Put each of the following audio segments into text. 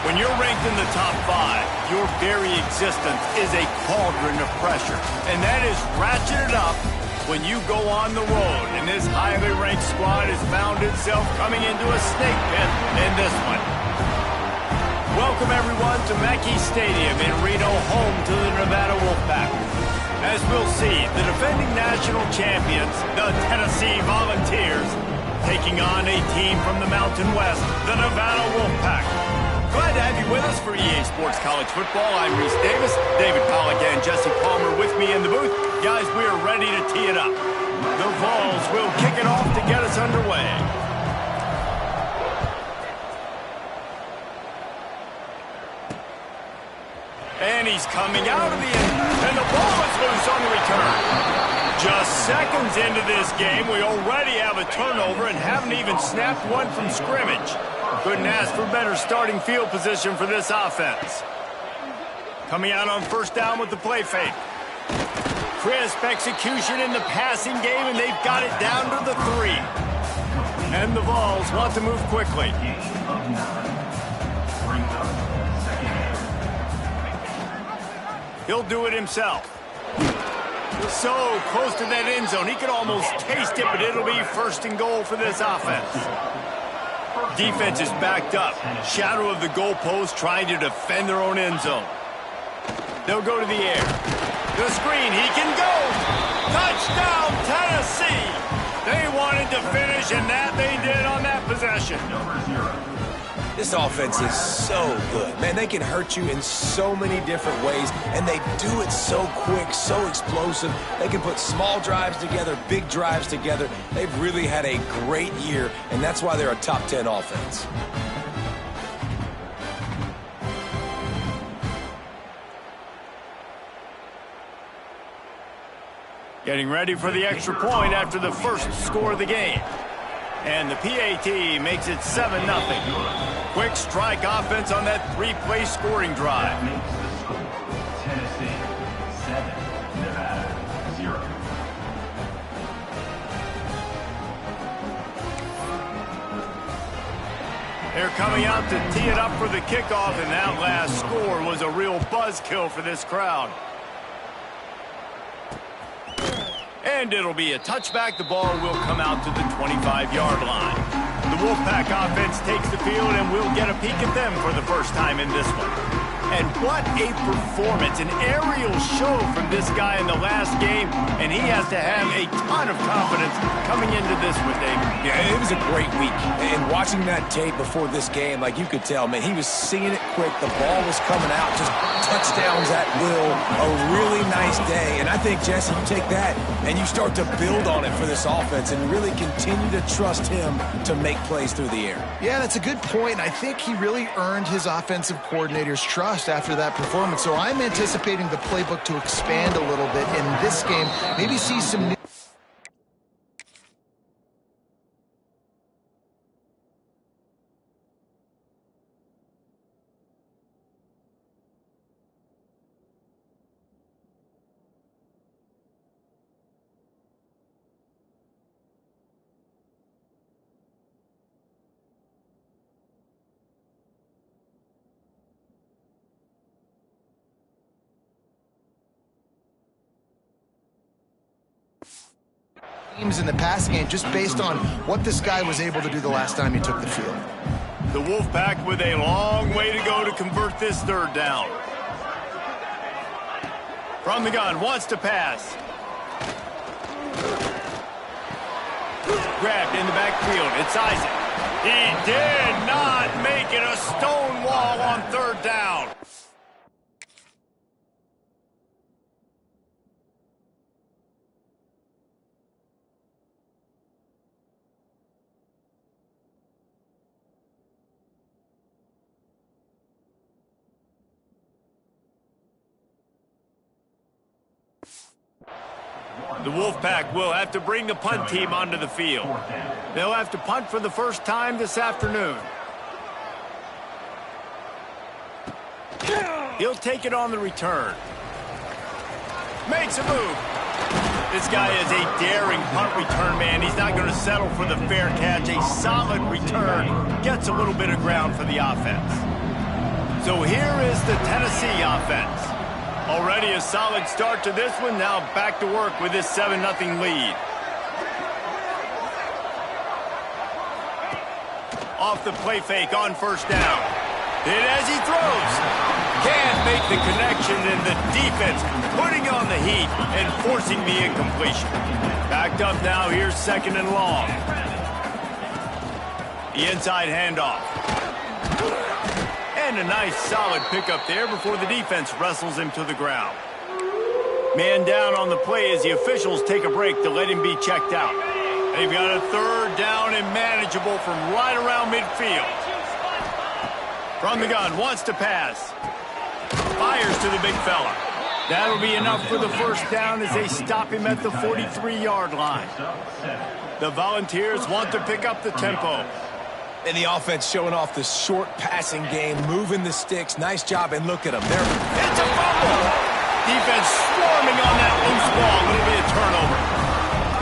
When you're ranked in the top 5, your very existence is a cauldron of pressure. And that is ratcheted up when you go on the road. And this highly ranked squad has found itself coming into a snake pit in this one. Welcome, everyone, to Mackey Stadium in Reno, home to the Nevada Wolfpack. As we'll see, the defending national champions, the Tennessee Volunteers, taking on a team from the Mountain West, the Nevada Wolfpack. Glad to have you with us for EA Sports College Football. I'm Reese Davis, David Pollack, and Jesse Palmer with me in the booth. Guys, we are ready to tee it up. The Vols will kick it off to get us underway. And he's coming out of the end, and the ball is loose on the return. Just seconds into this game, we already have a turnover and haven't even snapped one from scrimmage. Couldn't ask for better starting field position for this offense. Coming out on first down with the play fake. Crisp execution in the passing game, and they've got it down to the 3. And the Vols want to move quickly. He'll do it himself. So close to that end zone, he could almost taste it, but it'll be first and goal for this offense. Defense is backed up. Shadow of the goalpost trying to defend their own end zone. They'll go to the air. The screen, he can go. Touchdown, Tennessee. They wanted to finish, and that they did on that possession. This offense is so good. Man, they can hurt you in so many different ways, and they do it so quick, so explosive. They can put small drives together, big drives together. They've really had a great year, and that's why they're a top 10 offense. Getting ready for the extra point after the first score of the game. And the PAT makes it 7-0. Quick strike offense on that 3-play scoring drive. Tennessee 7, Nevada 0. They're coming out to tee it up for the kickoff, and that last score was a real buzzkill for this crowd. And it'll be a touchback. The ball will come out to the 25-yard line. The Wolfpack offense takes the field, and we'll get a peek at them for the first time in this one. And what a performance, an aerial show from this guy in the last game, and he has to have a ton of confidence coming into this one, Dave. Yeah, it was a great week. And watching that tape before this game, like you could tell, man, he was seeing it quick. The ball was coming out, just touchdowns at will. A really nice day. And I think, Jesse, you take that and you start to build on it for this offense and really continue to trust him to make plays through the air. Yeah, that's a good point. I think he really earned his offensive coordinator's trust after that performance. So I'm anticipating the playbook to expand a little bit in this game. Maybe see some new... in the passing game just based on what this guy was able to do the last time he took the field. The Wolfpack with a long way to go to convert this third down. From the gun, wants to pass. Grabbed in the backfield. It's Isaac. He did not make it a stone wall on third down. The Wolfpack will have to bring the punt team onto the field. They'll have to punt for the first time this afternoon. He'll take it on the return. Makes a move. This guy is a daring punt return man. He's not going to settle for the fair catch. A solid return. Gets a little bit of ground for the offense. So here is the Tennessee offense. Already a solid start to this one. Now back to work with this 7-0 lead. Off the play fake on first down. Hit as he throws. Can't make the connection, and the defense putting on the heat and forcing the incompletion. Backed up now. Here's 2nd and long. The inside handoff. And a nice solid pickup there before the defense wrestles him to the ground. Man down on the play as the officials take a break to let him be checked out. They've got a 3rd down and manageable from right around midfield. From the gun, wants to pass. Fires to the big fella. That'll be enough for the first down as they stop him at the 43-yard line. The Volunteers want to pick up the tempo. And the offense showing off the short passing game, moving the sticks. Nice job, and look at them. It's a fumble. Defense swarming on that loose ball. A little bit of turnover.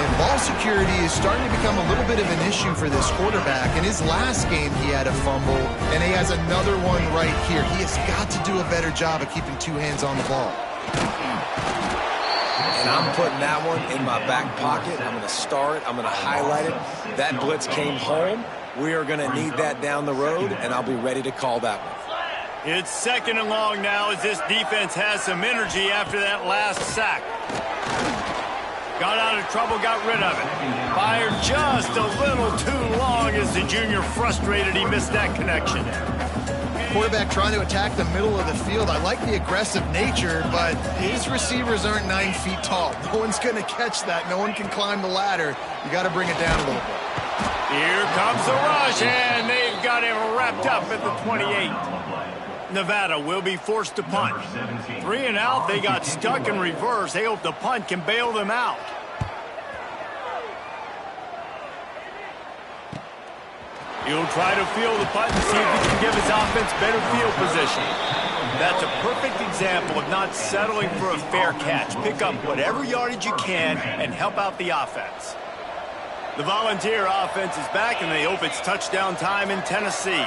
And ball security is starting to become a little bit of an issue for this quarterback. In his last game, he had a fumble, and he has another one right here. He has got to do a better job of keeping 2 hands on the ball. And I'm putting that one in my back pocket. I'm going to star it. I'm going to highlight it. That blitz came home. We are going to need that down the road, and I'll be ready to call that one. It's 2nd and long now as this defense has some energy after that last sack. Got out of trouble, got rid of it. Fired just a little too long as the junior frustrated. He missed that connection. Quarterback trying to attack the middle of the field. I like the aggressive nature, but his receivers aren't 9 feet tall. No one's going to catch that. No one can climb the ladder. You got to bring it down a little bit. Here comes the rush, and they've got him wrapped up at the 28. Nevada will be forced to punt. 3 and out, they got stuck in reverse. They hope the punt can bail them out. He'll try to field the punt and see if he can give his offense better field position. That's a perfect example of not settling for a fair catch. Pick up whatever yardage you can and help out the offense. The Volunteer offense is back, and they hope it's touchdown time in Tennessee.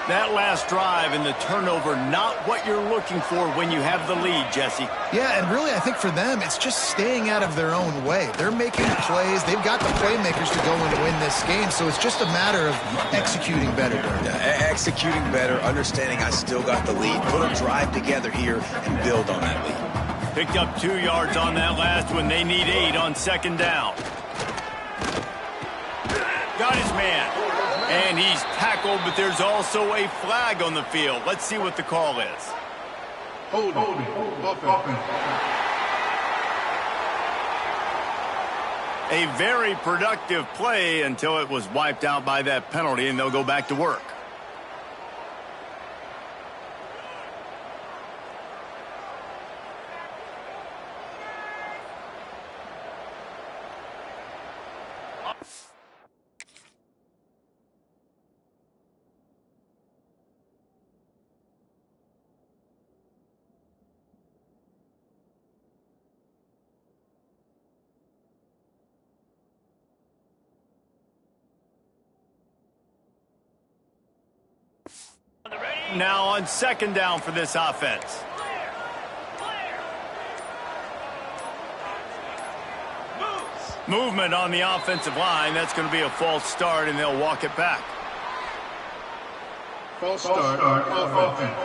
That last drive and the turnover, not what you're looking for when you have the lead, Jesse. Yeah, and really, I think for them, it's just staying out of their own way. They're making plays. They've got the playmakers to go in and win this game, so it's just a matter of executing better. Yeah, executing better, understanding I still got the lead. Put a drive together here and build on that lead. Picked up 2 yards on that last one. They need 8 on 2nd down. Got his man. And he's tackled, but there's also a flag on the field. Let's see what the call is. Hold it. A very productive play until it was wiped out by that penalty, and they'll go back to work. Now on 2nd down for this offense. Movement on the offensive line. That's going to be a false start, and they'll walk it back. False start. Offense.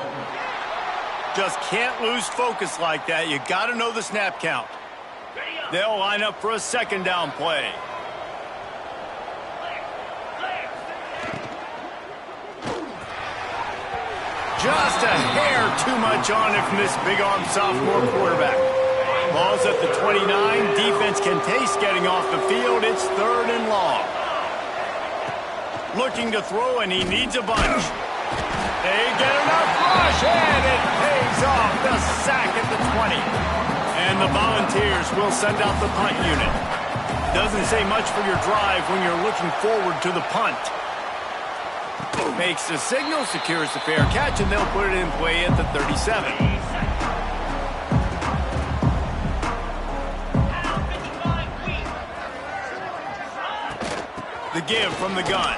Just can't lose focus like that. You got to know the snap count. They'll line up for a 2nd down play. Just a hair too much on it from this big-arm sophomore quarterback. Ball's at the 29. Defense can taste getting off the field. It's 3rd and long. Looking to throw, and he needs a bunch. They get enough rush, and it pays off. The sack at the 20. And the Volunteers will send out the punt unit. Doesn't say much for your drive when you're looking forward to the punt. Makes the signal, secures the fair catch, and they'll put it in play at the 37. The give from the gun.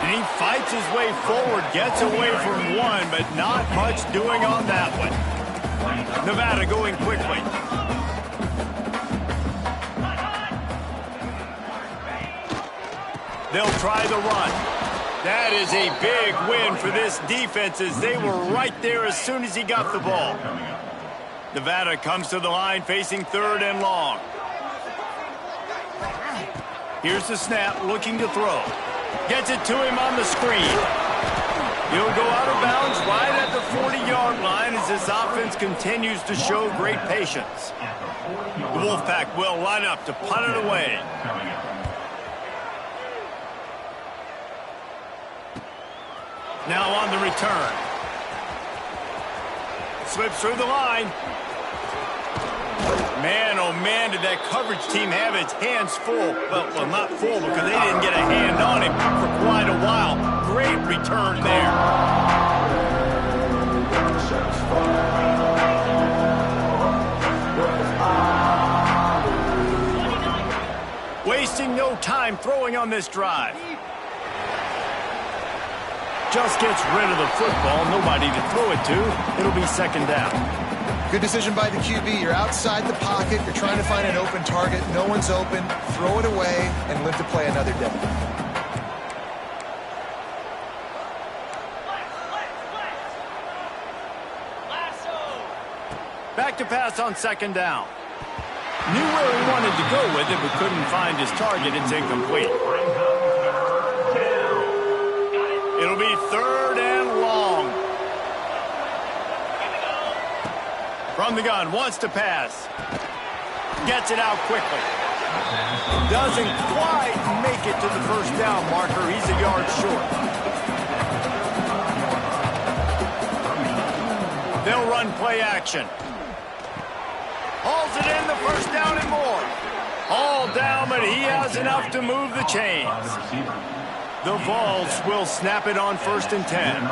And And he fights his way forward, gets away from one, but not much doing on that one. Nevada going quickly. They'll try the run. That is a big win for this defense as they were right there as soon as he got the ball. Nevada comes to the line facing 3rd and long. Here's the snap, looking to throw. Gets it to him on the screen. He'll go out of bounds right at the 40-yard line as this offense continues to show great patience. The Wolfpack will line up to punt it away. Now on the return. Slips through the line. Man, oh man, did that coverage team have its hands full. Well, not full because they didn't get a hand on him for quite a while. Great return there. Wasting no time throwing on this drive. Just gets rid of the football. Nobody to throw it to. It'll be 2nd down. Good decision by the QB. You're outside the pocket. You're trying to find an open target. No one's open. Throw it away and live to play another day. Back to pass on 2nd down. Knew where he wanted to go with it, but couldn't find his target. It's incomplete. It'll be 3rd and long. From the gun, wants to pass. Gets it out quickly. Doesn't quite make it to the 1st down marker. He's a yard short. They'll run play action. Hauls it in, the 1st down and more. All down, but he has enough to move the chains. The Vols will snap it on 1st and 10.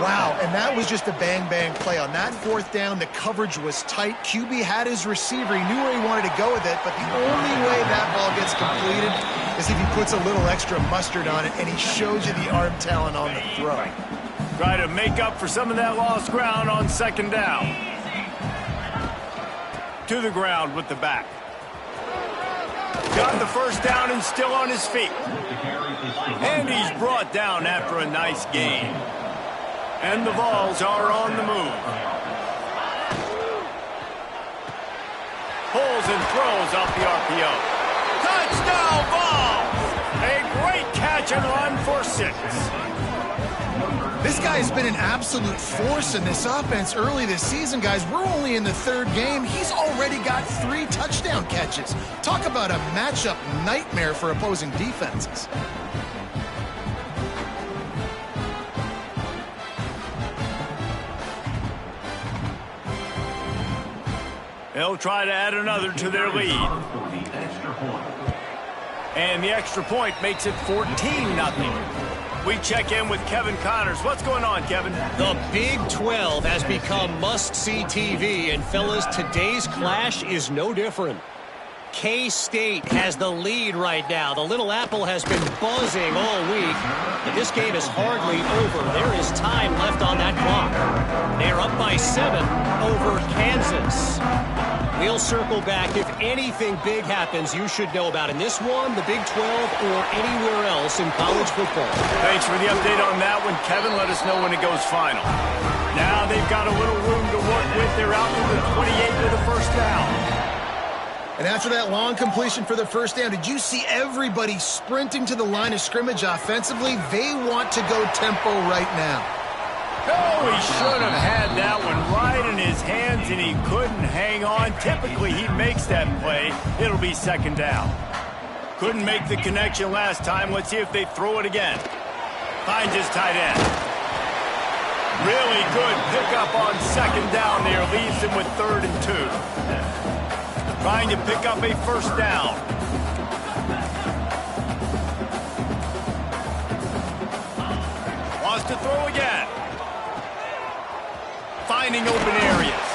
Wow, and that was just a bang-bang play. On that 4th down, the coverage was tight. QB had his receiver. He knew where he wanted to go with it, but the only way that ball gets completed is if he puts a little extra mustard on it, and he shows you the arm talent on the throw. Try to make up for some of that lost ground on 2nd down. To the ground with the back. Got the 1st down and still on his feet. And he's brought down after a nice gain. And the Vols are on the move. Pulls and throws off the RPO. Touchdown Vols! A great catch and run for 6. This guy has been an absolute force in this offense early this season, guys. We're only in the 3rd game. He's already got 3 touchdown catches. Talk about a matchup nightmare for opposing defenses. They'll try to add another to their lead. And the extra point makes it 14-0. We check in with Kevin Connors. What's going on, Kevin? The Big 12 has become must-see TV, and fellas, today's clash is no different. K-State has the lead right now. The Little Apple has been buzzing all week, but this game is hardly over. There is time left on that clock. They're up by 7 over Kansas. We'll circle back. If anything big happens, you should know about in this one, the Big 12, or anywhere else in college football. Thanks for the update on that one, Kevin. Let us know when it goes final. Now they've got a little room to work with. They're out to the 28 with a 1st down. And after that long completion for the 1st down, did you see everybody sprinting to the line of scrimmage offensively? They want to go tempo right now. No, he should have had that one right in his hands, and he couldn't hang on. Typically, he makes that play. It'll be 2nd down. Couldn't make the connection last time. Let's see if they throw it again. Finds his tight end. Really good pickup on 2nd down there. Leaves him with 3rd and 2. Trying to pick up a 1st down. Wants to throw again. Finding open areas.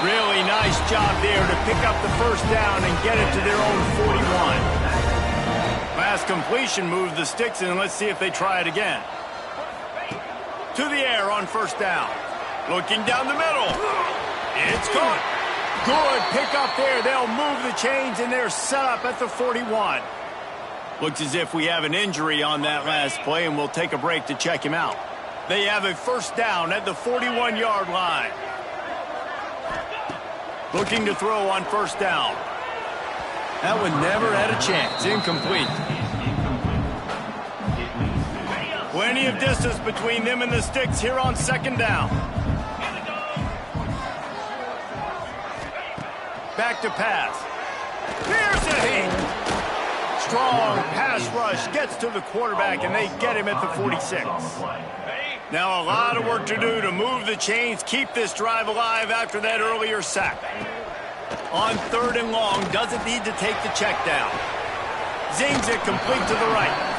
Really nice job there to pick up the 1st down and get it to their own 41. pass completion moves the sticks, and let's see if they try it again. To the air on first down. Looking down the middle. It's caught. Good pick up there. They'll move the chains, and they're set up at the 41. Looks as if we have an injury on that last play, and we'll take a break to check him out. They have a first down at the 41-yard line. Looking to throw on first down. That one never had a chance. Incomplete. Plenty of distance between them and the sticks here on second down. Back to pass. Here's a hit. Strong pass rush gets to the quarterback, and they get him at the 46. Now a lot of work to do to move the chains, keep this drive alive after that earlier sack. On third and long, doesn't need to take the check down. Zings it complete to the right.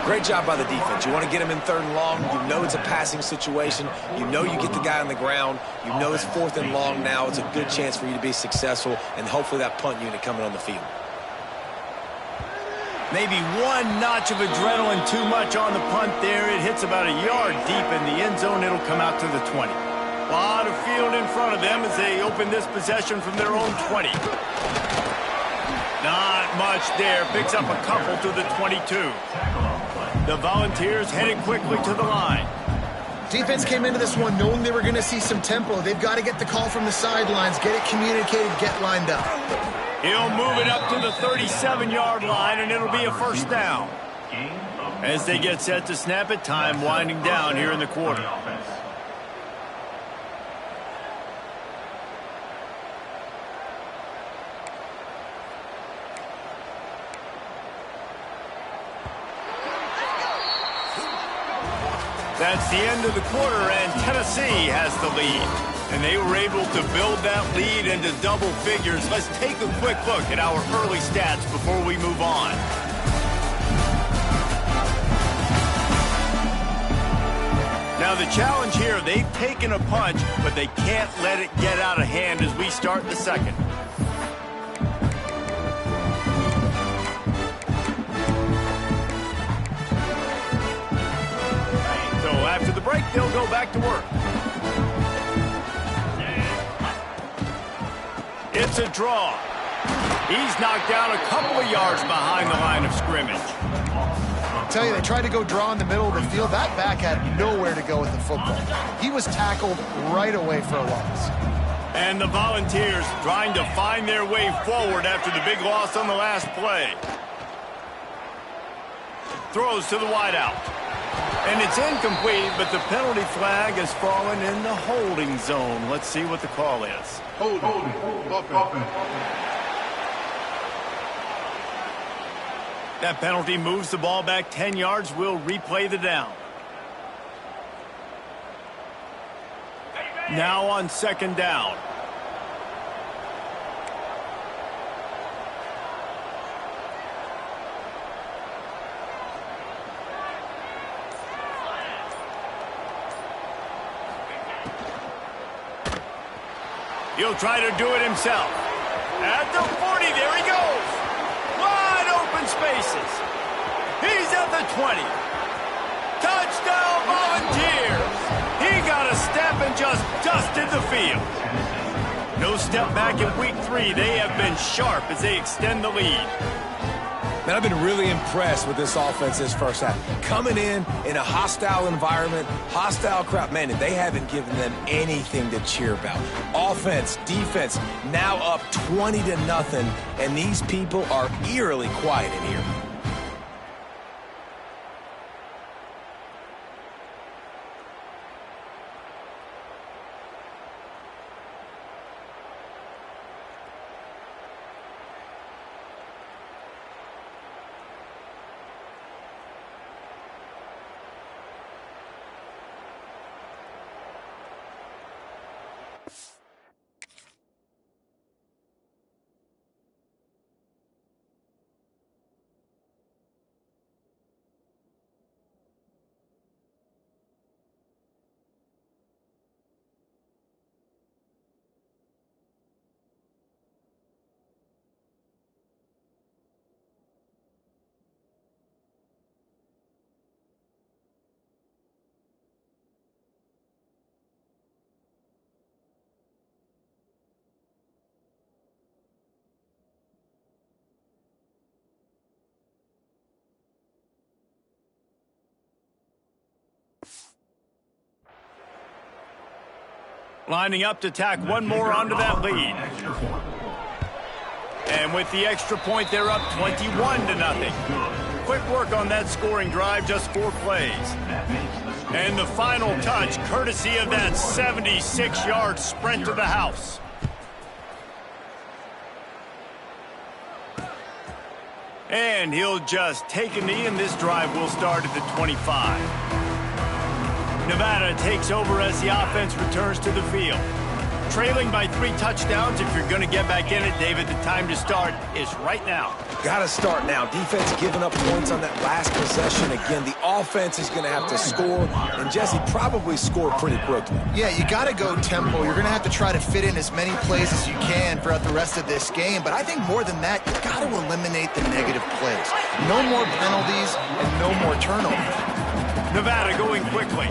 Great job by the defense. You want to get him in third and long. You know it's a passing situation. You know you get the guy on the ground. You know it's fourth and long now. It's a good chance for you to be successful, and hopefully that punt unit coming on the field. Maybe one notch of adrenaline too much on the punt there. It hits about a yard deep in the end zone. It'll come out to the 20. A lot of field in front of them as they open this possession from their own 20. Not much there. Picks up a couple to the 22. The Volunteers headed quickly to the line. Defense came into this one knowing they were going to see some tempo. They've got to get the call from the sidelines, get it communicated, get lined up. He'll move it up to the 37-yard line, and it'll be a first down. As they get set to snap it, time winding down here in the quarter. That's the end of the quarter, and Tennessee has the lead. And they were able to build that lead into double figures. Let's take a quick look at our early stats before we move on. Now the challenge here, they've taken a punch, but they can't let it get out of hand as we start the second. After the break, they'll go back to work. It's a draw. He's knocked down a couple of yards behind the line of scrimmage. I tell you, they tried to go draw in the middle of the field. That back had nowhere to go with the football. He was tackled right away for a loss. And the Volunteers trying to find their way forward after the big loss on the last play. Throws to the wideout. And it's incomplete, but the penalty flag has fallen in the holding zone. Let's see what the call is. Holding. That penalty moves the ball back 10 yards. We'll replay the down. Now on second down. He'll try to do it himself. At the 40, there he goes. Wide open spaces. He's at the 20. Touchdown Volunteers. He got a step and just dusted the field. No step back in week 3. They have been sharp as they extend the lead. Man, I've been really impressed with this offense this first half. Coming in a hostile environment, hostile crowd, man, they haven't given them anything to cheer about. Offense, defense, now up 20-0, and these people are eerily quiet in here. Lining up to tack one more onto that lead. And with the extra point, they're up 21-0. Quick work on that scoring drive, just 4 plays. And the final touch, courtesy of that 76-yard sprint to the house. And he'll just take a knee, and this drive will start at the 25. Nevada takes over as the offense returns to the field. Trailing by 3 touchdowns. If you're going to get back in it, David, the time to start is right now. Got to start now. Defense giving up points on that last possession. Again, the offense is going to have to score, and Jesse probably score pretty quickly. Yeah, you got to go tempo. You're going to have to try to fit in as many plays as you can throughout the rest of this game. But I think more than that, you got to eliminate the negative plays. No more penalties and no more turnovers. Nevada going quickly.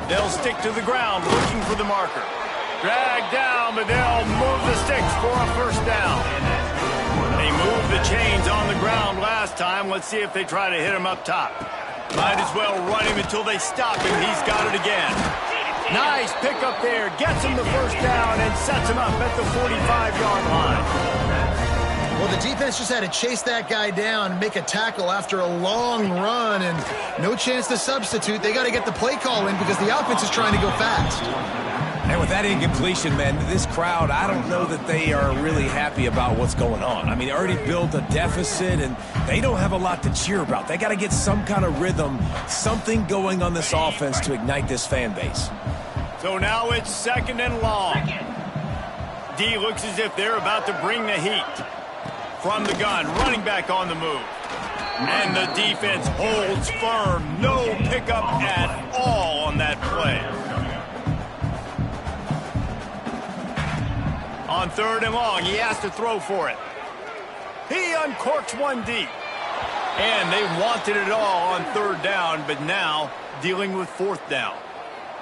They'll stick to the ground, looking for the marker. Drag down, but they'll move the sticks for a first down. They moved the chains on the ground last time. Let's see if they try to hit him up top. Might as well run him until they stop him. He's got it again. Nice pick up there. Gets him the first down and sets him up at the 45-yard line. Well, the defense just had to chase that guy down and make a tackle after a long run, and no chance to substitute. They got to get the play call in because the offense is trying to go fast. And with that incompletion, man, this crowd, I don't know that they are really happy about what's going on. I mean, they already built a deficit, and they don't have a lot to cheer about. They got to get some kind of rhythm, something going on this offense to ignite this fan base. So now it's 2nd and long. D looks as if they're about to bring the heat. From the gun, running back on the move. And the defense holds firm. No pickup at all on that play. On 3rd and long, he has to throw for it. He uncorks one deep. And they wanted it all on 3rd down, but now dealing with 4th down.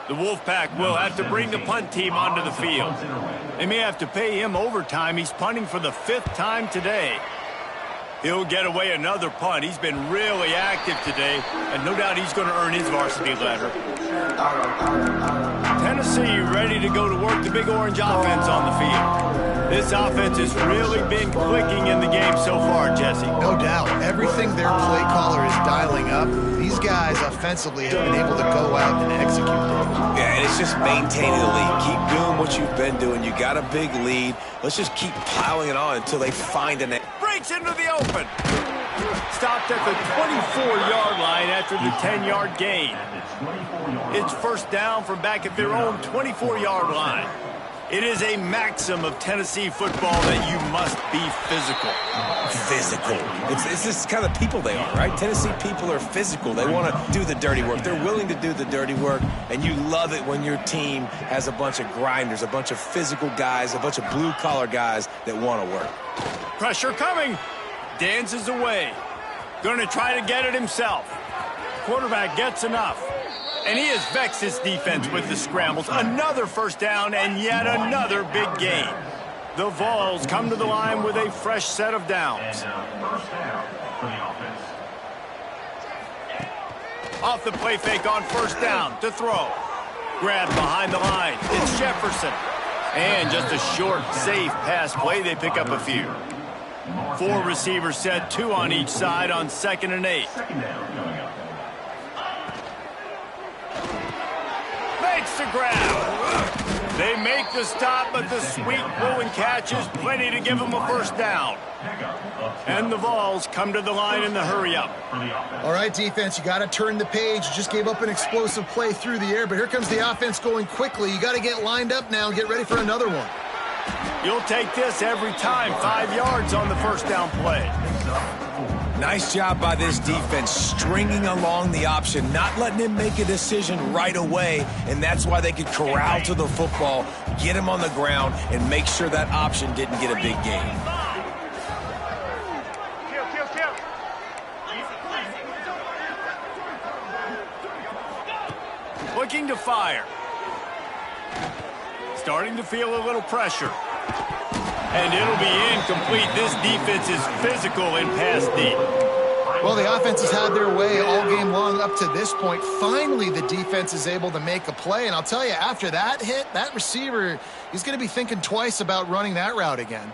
The Wolfpack will have to bring the punt team onto the field. They may have to pay him overtime. He's punting for the 5th time today. He'll get away another punt. He's been really active today, and no doubt he's going to earn his varsity letter. Tennessee ready to go to work the Big Orange offense on the field. This offense has really been clicking in the game so far, Jesse. No doubt. Everything their play caller is dialing up, these guys offensively have been able to go out and execute. Yeah, and it's just maintaining the lead. Keep doing what you've been doing. You got a big lead. Let's just keep piling it on until they find an... Breaks into the open. Stopped at the 24-yard line after the 10-yard gain. It's first down from back at their own 24-yard line. It is a maxim of Tennessee football that you must be physical. Physical. It's this kind of people they are, right? Tennessee people are physical. They want to do the dirty work. They're willing to do the dirty work, and you love it when your team has a bunch of grinders, a bunch of physical guys, a bunch of blue-collar guys that want to work. Pressure coming. Dances away. Going to try to get it himself. Quarterback gets enough. And he has vexed his defense with the scrambles. Another first down and yet another big gain. The Vols come to the line with a fresh set of downs. First down for the offense. Off the play fake on first down to throw. Grabbed behind the line. It's Jefferson. And just a short, safe pass play. They pick up a few. 4 receivers set, 2 on each side on 2nd and 8. Second down coming up. Makes the grab. They make the stop, but the sweet throw and catch is plenty to give them a first down. And the Vols come to the line in the hurry-up. All right, defense, you got to turn the page. You just gave up an explosive play through the air, but here comes the offense going quickly. You got to get lined up now and get ready for another one. You'll take this every time. 5 yards on the first down play. Nice job by this defense, stringing along the option, not letting him make a decision right away, and that's why they could corral to the football, get him on the ground, and make sure that option didn't get a big gain. Looking to fire. Starting to feel a little pressure. And it'll be incomplete. This defense is physical in pass deep. Well, the offense has had their way all game long up to this point. Finally, the defense is able to make a play. And I'll tell you, after that hit, that receiver, he's going to be thinking twice about running that route again.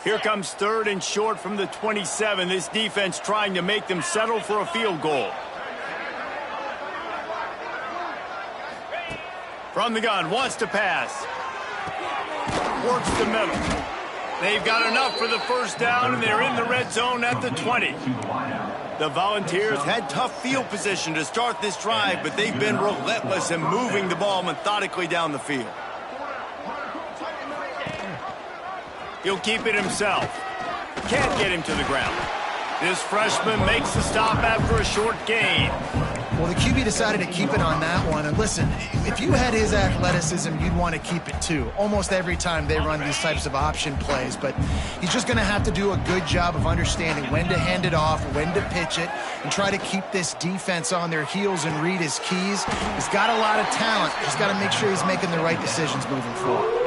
Here comes 3rd and short from the 27. This defense trying to make them settle for a field goal. From the gun, wants to pass. Works the middle. They've got enough for the first down, and they're in the red zone at the 20. The Volunteers had tough field position to start this drive, but they've been relentless in moving the ball methodically down the field. He'll keep it himself. Can't get him to the ground. This freshman makes the stop after a short gain. Well, the QB decided to keep it on that one. And listen, if you had his athleticism, you'd want to keep it too. Almost every time they run these types of option plays. But he's just going to have to do a good job of understanding when to hand it off, when to pitch it, and try to keep this defense on their heels and read his keys. He's got a lot of talent. Just got to make sure he's making the right decisions moving forward.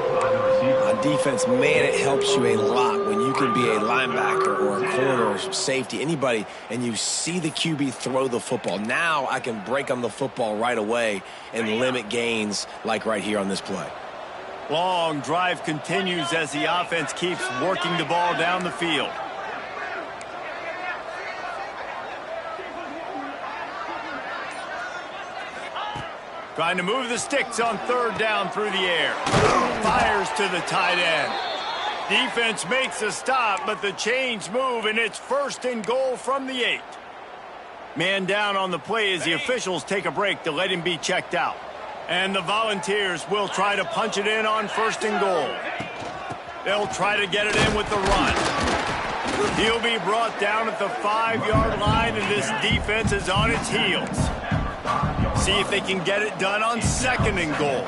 On defense, man, it helps you a lot when you can be a linebacker or a corner or safety, anybody, and you see the QB throw the football. Now I can break on the football right away and limit gains like right here on this play. Long drive continues as the offense keeps working the ball down the field. Trying to move the sticks on 3rd down through the air. Fires to the tight end. Defense makes a stop, but the chains move, and it's 1st and goal from the 8. Man down on the play as the officials take a break to let him be checked out. And the Volunteers will try to punch it in on 1st and goal. They'll try to get it in with the run. He'll be brought down at the 5-yard line, and this defense is on its heels. See if they can get it done on 2nd and goal.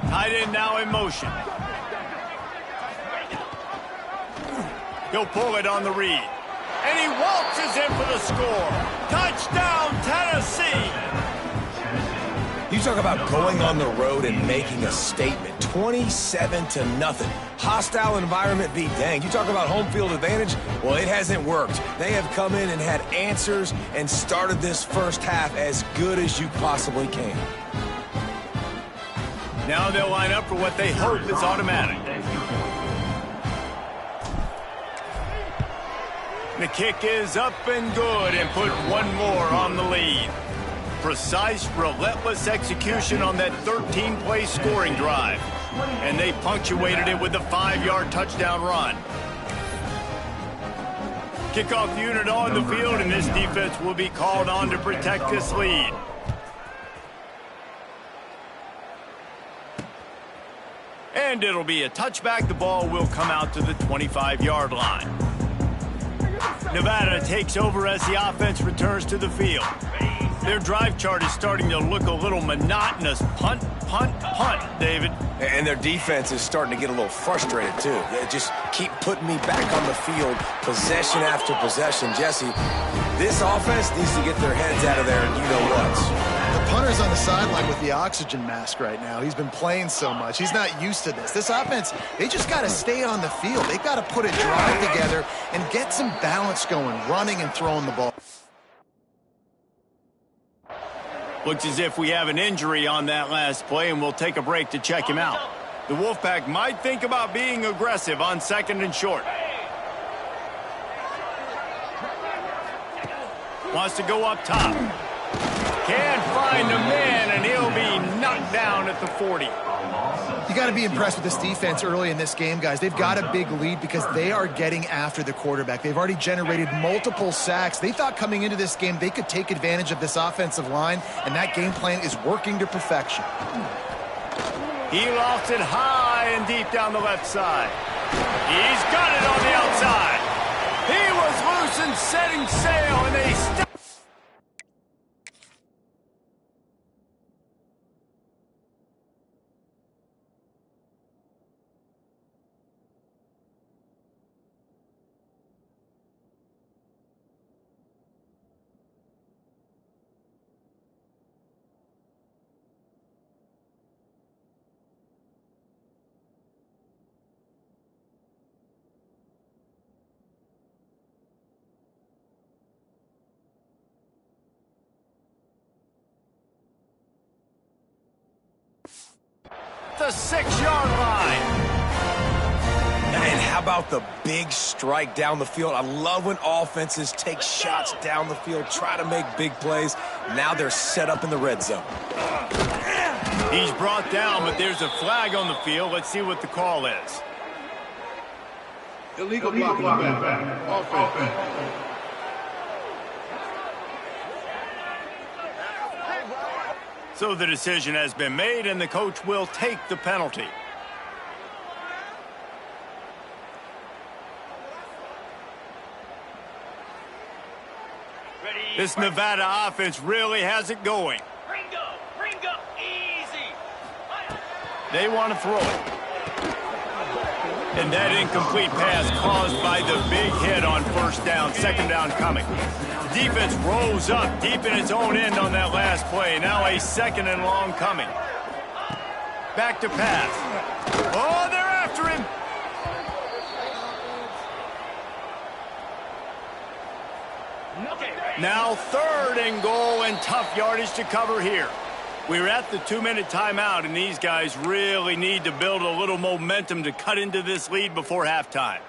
Tight end now in motion. He'll pull it on the read. And he waltzes in for the score. Touchdown, Tennessee! You talk about going on the road and making a statement. 27-0. Hostile environment be danged. You talk about home field advantage. Well, it hasn't worked. They have come in and had answers and started this first half as good as you possibly can. Now they'll line up for what they hope is automatic. The kick is up and good and put one more on the lead. Precise, relentless execution on that 13-play scoring drive. And they punctuated it with a 5-yard touchdown run. Kickoff unit on the field, and this defense will be called on to protect this lead. And it'll be a touchback. The ball will come out to the 25-yard line. Nevada takes over as the offense returns to the field. Their drive chart is starting to look a little monotonous. Punt, punt, punt, David. And their defense is starting to get a little frustrated, too. They just keep putting me back on the field, possession after possession. Jesse, this offense needs to get their heads out of there, and you know what? The punter's on the sideline with the oxygen mask right now. He's been playing so much. He's not used to this. This offense, they just got to stay on the field. They've got to put a drive together and get some balance going, running and throwing the ball. Looks as if we have an injury on that last play, and we'll take a break to check him out. The Wolfpack might think about being aggressive on 2nd and short. Wants to go up top. Can't find a man, and he'll be knocked down at the 40. You got to be impressed with this defense early in this game, guys. They've got a big lead because they are getting after the quarterback. They've already generated multiple sacks. They thought coming into this game they could take advantage of this offensive line, and that game plan is working to perfection. He lofts it high and deep down the left side. He's got it on the outside. He was loose and setting sail, and they stopped. the 6-yard line. And how about the big strike down the field? I love when offenses take shots down the field, try to make big plays. Now they're set up in the red zone. He's brought down, but there's a flag on the field. Let's see what the call is. Illegal blocking back. Offense. So the decision has been made, and the coach will take the penalty. This Nevada offense really has it going. Ringo, easy. They want to throw it. And that incomplete pass caused by the big hit on first down, second down coming. Defense rose up deep in its own end on that last play. Now a second and long coming. Back to pass. Oh, they're after him. Now third and goal, and tough yardage to cover here. We're at the 2-minute timeout, and these guys really need to build a little momentum to cut into this lead before halftime.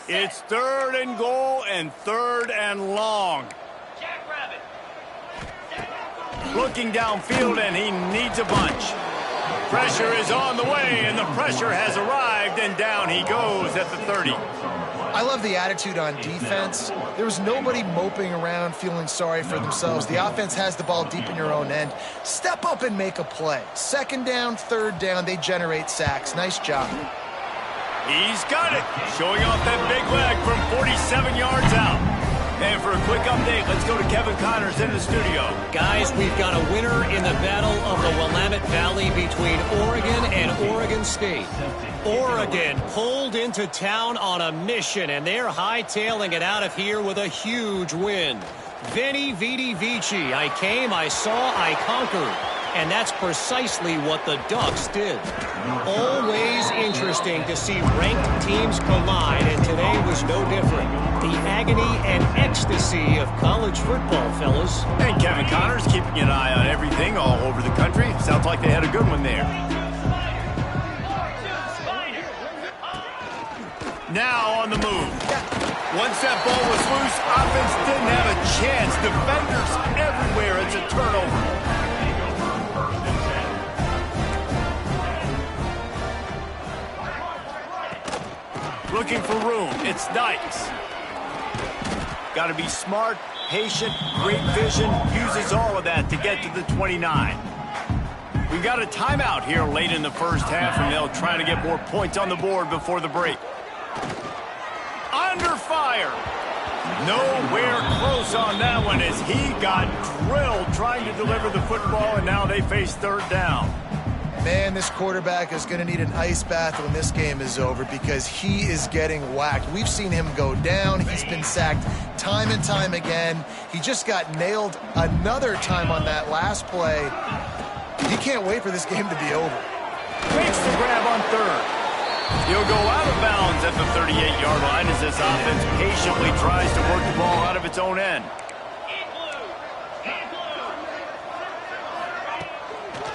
It's third and goal and third and long. Jackrabbit. Looking downfield, and he needs a bunch. Pressure is on the way, and the pressure has arrived, and down he goes at the 30. I love the attitude on defense. There was nobody moping around feeling sorry for themselves. The offense has the ball deep in your own end. Step up and make a play. Second down, third down, they generate sacks. Nice job. He's got it, showing off that big leg from 47 yards out. And for a quick update, let's go to Kevin Connors in the studio. Guys, we've got a winner in the battle of the Willamette Valley between Oregon and Oregon State. Oregon pulled into town on a mission, and they're hightailing it out of here with a huge win. Veni, Vidi, Vici. I came, I saw, I conquered. And that's precisely what the Ducks did. Always interesting to see ranked teams collide, and today was no different. The agony and ecstasy of college football, fellas. And Kevin Connors keeping an eye on everything all over the country. Sounds like they had a good one there. Now on the move. Once that ball was loose, offense didn't have a chance. Defenders everywhere. It's a turnover. Looking for room. It's Dykes. Got to be smart, patient, great vision. Uses all of that to get to the 29. We've got a timeout here late in the first half, and they'll try to get more points on the board before the break. Under fire. Nowhere close on that one as he got drilled trying to deliver the football, and now they face third down. Man, this quarterback is going to need an ice bath when this game is over because he is getting whacked. We've seen him go down. He's been sacked time and time again. He just got nailed another time on that last play. He can't wait for this game to be over. Makes the grab on third. He'll go out of bounds at the 38-yard line as this offense patiently tries to work the ball out of its own end.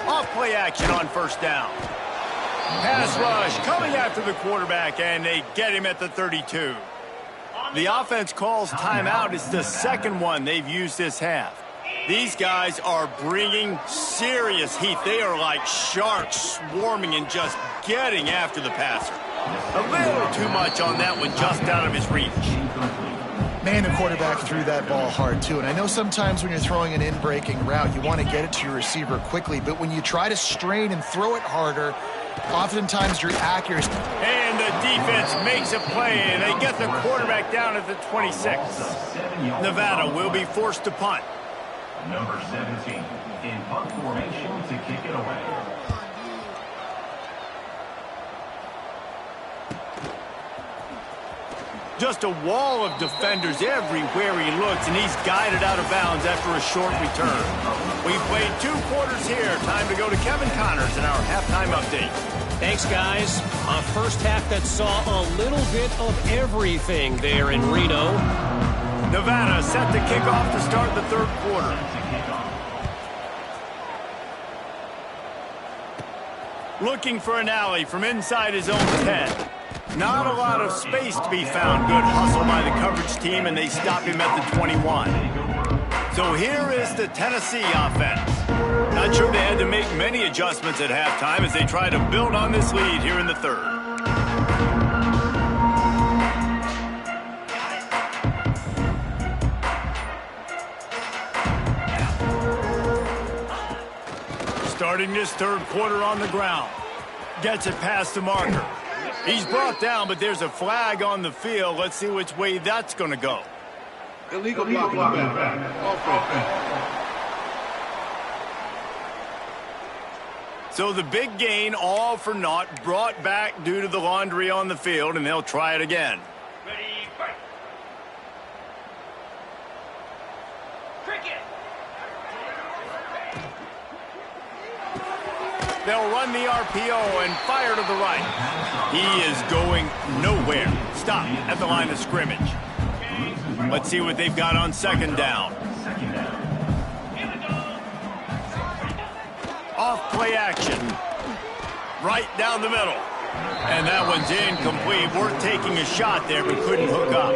Off play action on first down. Pass rush coming after the quarterback, and they get him at the 32. The offense calls timeout. It's the second one they've used this half. These guys are bringing serious heat. They are like sharks swarming and just getting after the passer. A little too much on that one, just out of his reach. Man, the quarterback threw that ball hard, too. And I know sometimes when you're throwing an in-breaking route, you want to get it to your receiver quickly. But when you try to strain and throw it harder, oftentimes your accuracy. And the defense makes a play, and they get the quarterback down at the 26. Nevada will be forced to punt. Number 17 in punt formation to kick it away. Just a wall of defenders everywhere he looks, and he's guided out of bounds after a short return. We've played 2 quarters here. Time to go to Kevin Connors in our halftime update. Thanks, guys. A first half that saw a little bit of everything there in Reno. Nevada set to kick off to start the third quarter. Looking for an alley from inside his own 10. Not a lot of space to be found. Good hustle by the coverage team, and they stop him at the 21. So here is the Tennessee offense. Not sure they had to make many adjustments at halftime as they try to build on this lead here in the third. Starting this third quarter on the ground. Gets it past the marker. He's brought down, but there's a flag on the field. Let's see which way that's going to go. Illegal blocking back. Offense. So the big gain, all for naught, brought back due to the laundry on the field, and they'll try it again. Ready, fight. Cricket. They'll run the RPO and fire to the right. He is going nowhere. Stop at the line of scrimmage. Let's see what they've got on second down. Off play action. Right down the middle. And that one's incomplete. Worth taking a shot there, but couldn't hook up.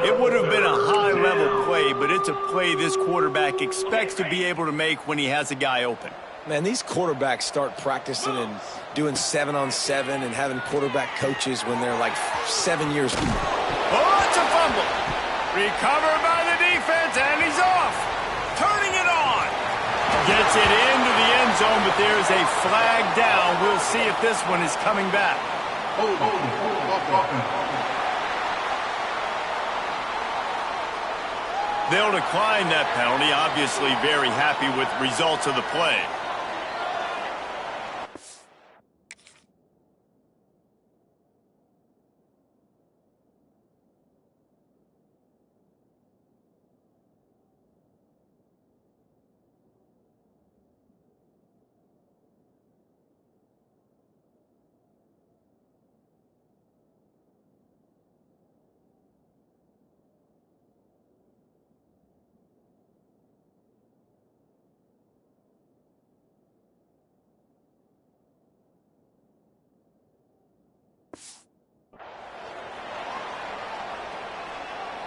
It would have been a high-level play, but it's a play this quarterback expects to be able to make when he has a guy open. Man, these quarterbacks start practicing and doing 7-on-7 and having quarterback coaches when they're like 7 years old. Oh, it's a fumble. Recovered by the defense, and he's off. Turning it on. Gets it into the end zone, but there's a flag down. We'll see if this one is coming back. They'll decline that penalty, obviously very happy with results of the play.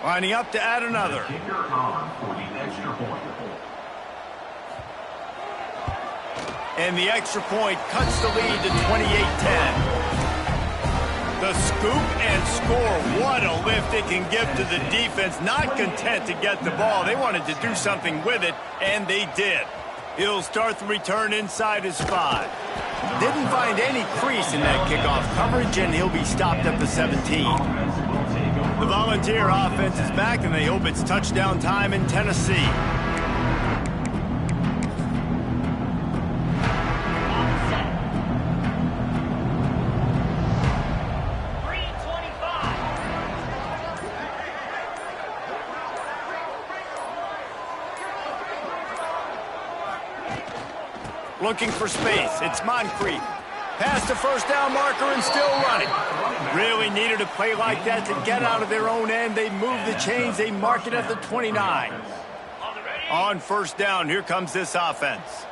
Lining up to add another. Kicker on for the extra point. And the extra point cuts the lead to 28-10. The scoop and score. What a lift it can give to the defense. Not content to get the ball. They wanted to do something with it, and they did. He'll start the return inside his 5. Didn't find any crease in that kickoff coverage, and he'll be stopped at the 17. The Volunteer offense is back, and they hope it's touchdown time in Tennessee. Looking for space. It's Moncrief. Past the first down marker and still running. Really needed a play like that to get out of their own end. They move the chains. They mark it at the 29. On first down, here comes this offense.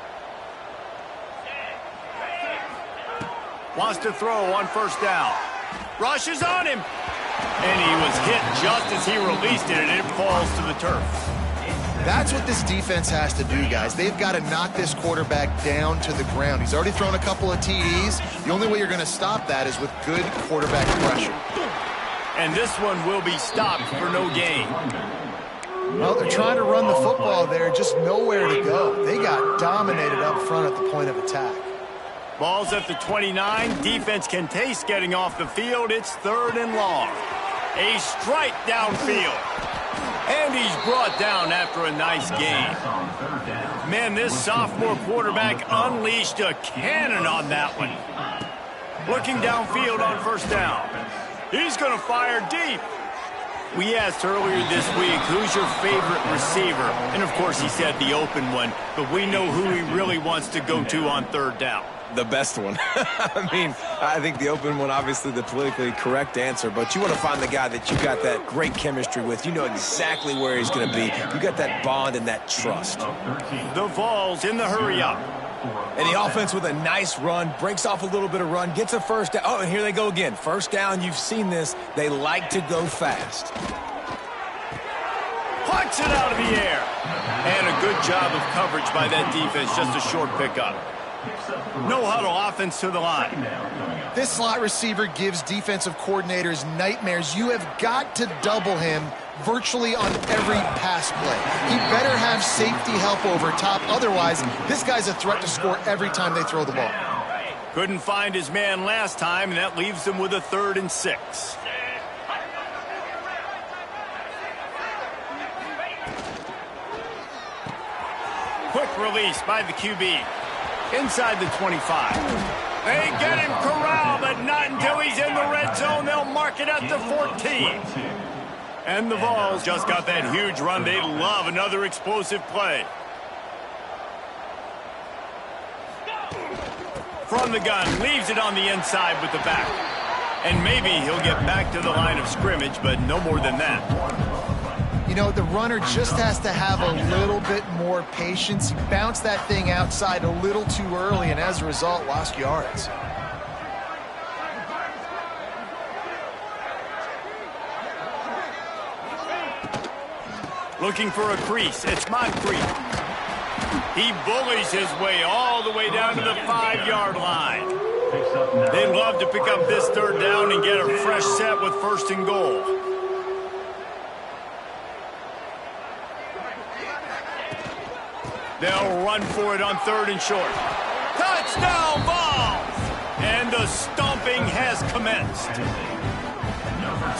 Wants to throw on first down. Rushes on him. And he was hit just as he released it, and it falls to the turf. That's what this defense has to do, guys. They've got to knock this quarterback down to the ground. He's already thrown a couple of TDs. The only way you're going to stop that is with good quarterback pressure. And this one will be stopped for no gain. Well, they're trying to run the football there, just nowhere to go. They got dominated up front at the point of attack. Ball's at the 29. Defense can taste getting off the field. It's 3rd and long. A strike downfield. And he's brought down after a nice gain. Man, this sophomore quarterback unleashed a cannon on that one. Looking downfield on first down. He's going to fire deep. We asked earlier this week, who's your favorite receiver? And, of course, he said the open one. But we know who he really wants to go to on 3rd down. The best one. I mean, I think the open one, obviously the politically correct answer, but you want to find the guy that you got that great chemistry with. You know exactly where he's going to be. You got that bond and that trust. The Vols in the hurry-up. And the offense with a nice run, breaks off a little bit of run, gets a first down. Oh, and here they go again. First down, you've seen this. They like to go fast. Punch it out of the air. And a good job of coverage by that defense, just a short pickup. No huddle offense to the line. This slot receiver gives defensive coordinators nightmares. You have got to double him virtually on every pass play. He better have safety help over top. Otherwise, this guy's a threat to score every time they throw the ball. Couldn't find his man last time, and that leaves them with a 3rd and 6. Quick release by the QB. Inside the 25. They get him corralled, but not until he's in the red zone. They'll mark it at the 14. And the Vols just got that huge run. They love another explosive play. From the gun, leaves it on the inside with the back. And maybe he'll get back to the line of scrimmage, but no more than that. You know, the runner just has to have a little bit more patience. He bounced that thing outside a little too early, and as a result, lost yards. Looking for a crease. It's Moncrief. He bullies his way all the way down to the 5-yard line. They'd love to pick up this 3rd down and get a fresh set with 1st and goal. They'll run for it on 3rd and short. Touchdown Vols! And the stomping has commenced.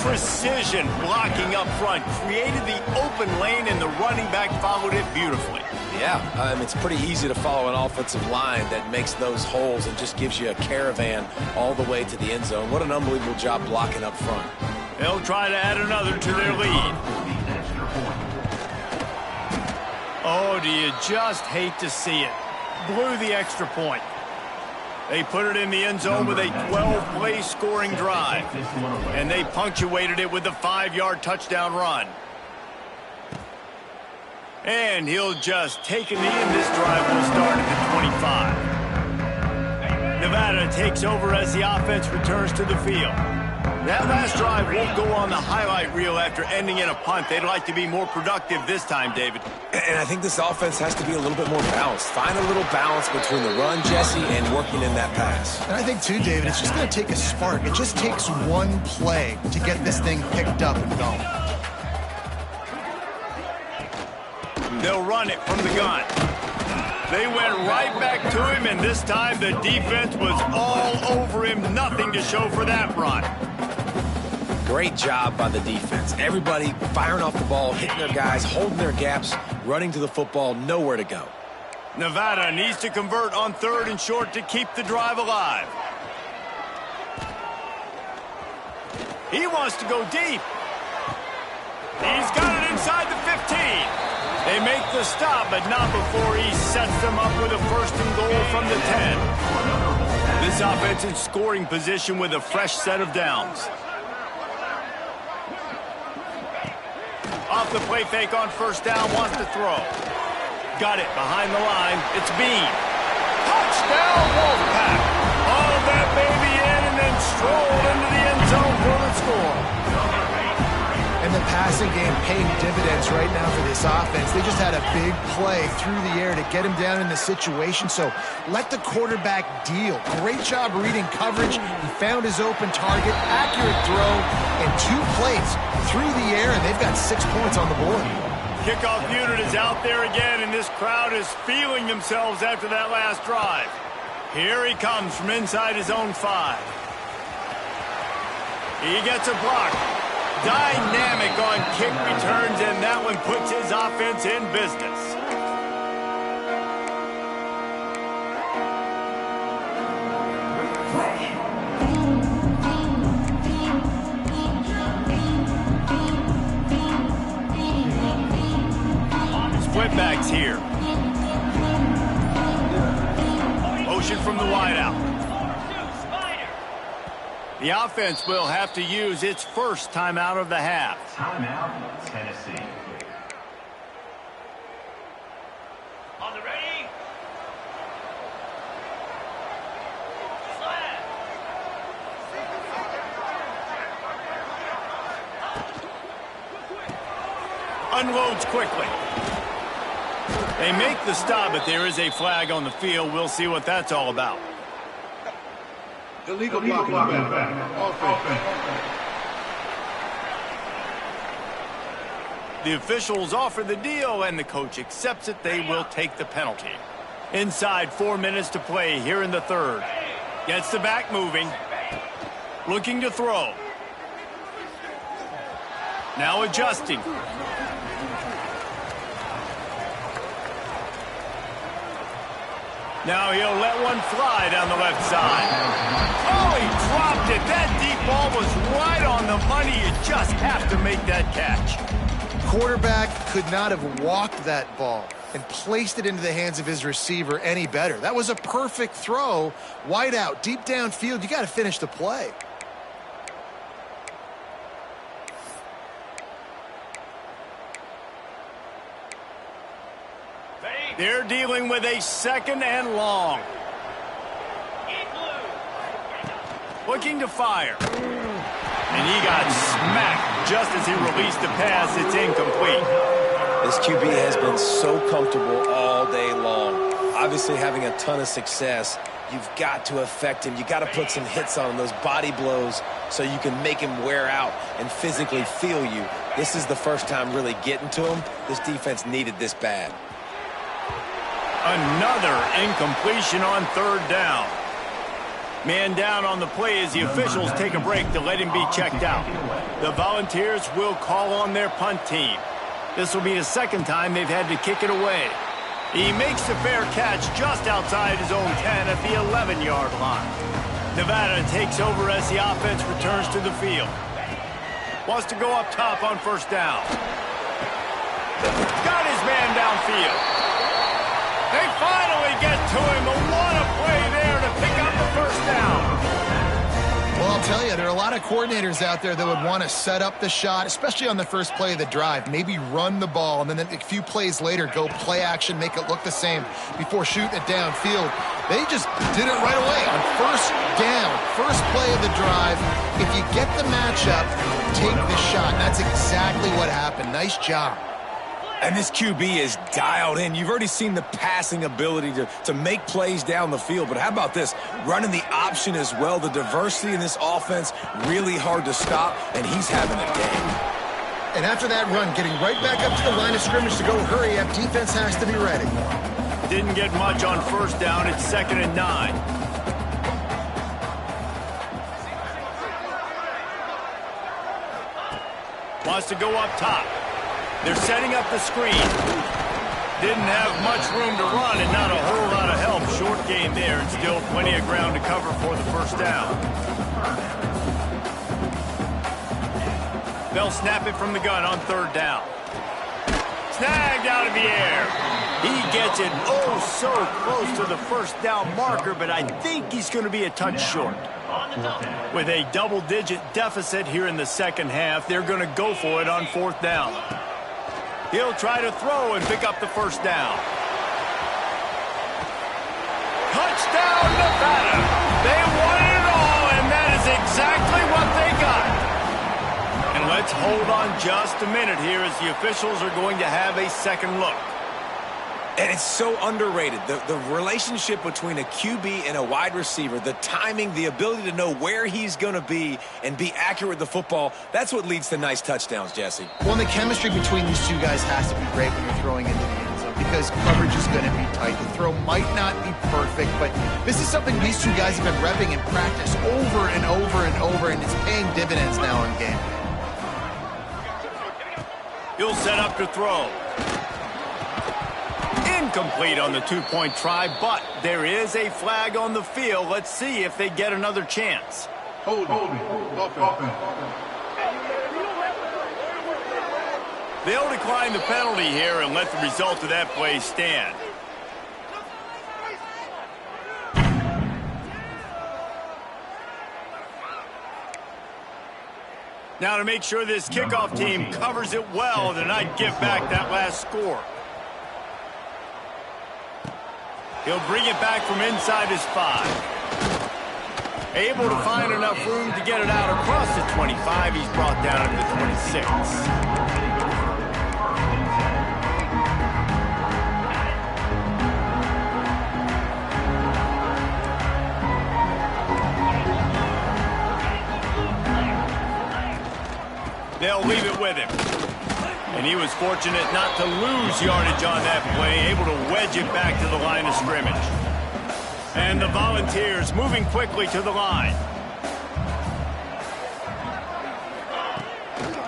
Precision blocking up front created the open lane, and the running back followed it beautifully. Yeah, it's pretty easy to follow an offensive line that makes those holes and just gives you a caravan all the way to the end zone. What an unbelievable job blocking up front. They'll try to add another to their lead. Oh, do you just hate to see it? Blew the extra point. They put it in the end zone with a 12-play scoring drive. And they punctuated it with a 5-yard touchdown run. And he'll just take a knee, and this drive will start at the 25. Nevada takes over as the offense returns to the field. That last drive won't go on the highlight reel after ending in a punt. They'd like to be more productive this time, David. And I think this offense has to be a little bit more balanced. Find a little balance between the run, Jesse, and working in that pass. And I think, too, David, it's just going to take a spark. It just takes one play to get this thing picked up and going. They'll run it from the gun. They went right back to him, and this time the defense was all over him. Nothing to show for that run. Great job by the defense. Everybody firing off the ball, hitting their guys, holding their gaps, running to the football, nowhere to go. Nevada needs to convert on 3rd and short to keep the drive alive. He wants to go deep. He's got it inside the 15. They make the stop, but not before he sets them up with a 1st and goal from the 10. This offense in scoring position with a fresh set of downs. Off the play fake on 1st down, wants to throw. Got it behind the line. It's Bean. Touchdown, Wolfpack. Hauled that baby in and then strolled into the end zone for the score. And the passing game paying dividends right now for this offense. They just had a big play through the air to get him down in the situation. So let the quarterback deal. Great job reading coverage. He found his open target, accurate throw, and 2 plays through the air, and they've got 6 points on the board. Kickoff unit is out there again, and this crowd is feeling themselves after that last drive. Here he comes from inside his own 5. He gets a block. Dynamic on kick returns, and that one puts his offense in business. Split backs here. motion from the wideout. The offense will have to use its first timeout of the half. Timeout, Tennessee. On the ready. Unloads quickly. They make the stop, but there is a flag on the field. We'll see what that's all about. Illegal blocking back. Offense. The officials offer the deal, and the coach accepts it. They will take the penalty. Inside 4 minutes to play here in the third. Gets the back moving. Looking to throw. Now adjusting. Now he'll let one fly down the left side. Oh, he dropped it. That deep ball was right on the money. You just have to make that catch. Quarterback could not have walked that ball and placed it into the hands of his receiver any better. That was a perfect throw. Wide out, deep downfield. You got to finish the play. They're dealing with a second and long. Looking to fire. And he got smacked just as he released the pass. It's incomplete. This QB has been so comfortable all day long. Obviously having a ton of success. You've got to affect him. You got to put some hits on him, those body blows, so you can make him wear out and physically feel you. This is the first time really getting to him. This defense needed this bad. Another incompletion on third down. Man down on the play as the officials take a break to let him be checked out. The Volunteers will call on their punt team. This will be the second time they've had to kick it away. He makes the fair catch just outside his own 10 at the 11-yard line. Nevada takes over as the offense returns to the field. Wants to go up top on first down. Got his man downfield. They finally get to him, but what a play there to pick up the first down. Well, I'll tell you, there are a lot of coordinators out there that would want to set up the shot, especially on the first play of the drive, maybe run the ball, and then a few plays later go play action, make it look the same before shooting it downfield. They just did it right away on first down, first play of the drive. If you get the matchup, take the shot. That's exactly what happened. Nice job. And this QB is dialed in. You've already seen the passing ability to make plays down the field. But how about this? Running the option as well. The diversity in this offense, really hard to stop, and he's having a day. And after that run, getting right back up to the line of scrimmage to go hurry up, defense has to be ready. Didn't get much on first down. It's 2nd and 9. Wants to go up top. They're setting up the screen. Didn't have much room to run and not a whole lot of help. Short game there and still plenty of ground to cover for the first down. They'll snap it from the gun on third down. Snagged out of the air. He gets it oh so close to the first down marker, but I think he's going to be a touch short. With a double-digit deficit here in the second half, they're going to go for it on fourth down. He'll try to throw and pick up the first down. Touchdown, Nevada. They won it all, and that is exactly what they got. And let's hold on just a minute here as the officials are going to have a second look. And it's so underrated. The relationship between a QB and a wide receiver, the timing, the ability to know where he's going to be and be accurate with the football, that's what leads to nice touchdowns, Jesse. Well, the chemistry between these two guys has to be great when you're throwing into the end zone because coverage is going to be tight. The throw might not be perfect, but this is something these two guys have been repping in practice over and over and over, and it's paying dividends now in game. He'll set up to throw. Incomplete on the two-point try, but there is a flag on the field. Let's see if they get another chance. Hold it. They'll decline the penalty here and let the result of that play stand. Now to make sure this kickoff team covers it well to not give back that last score. He'll bring it back from inside his 5. Able to find enough room to get it out across the 25. He's brought down to the 26. They'll leave it with him. And he was fortunate not to lose yardage on that play, able to wedge it back to the line of scrimmage. And the Volunteers moving quickly to the line.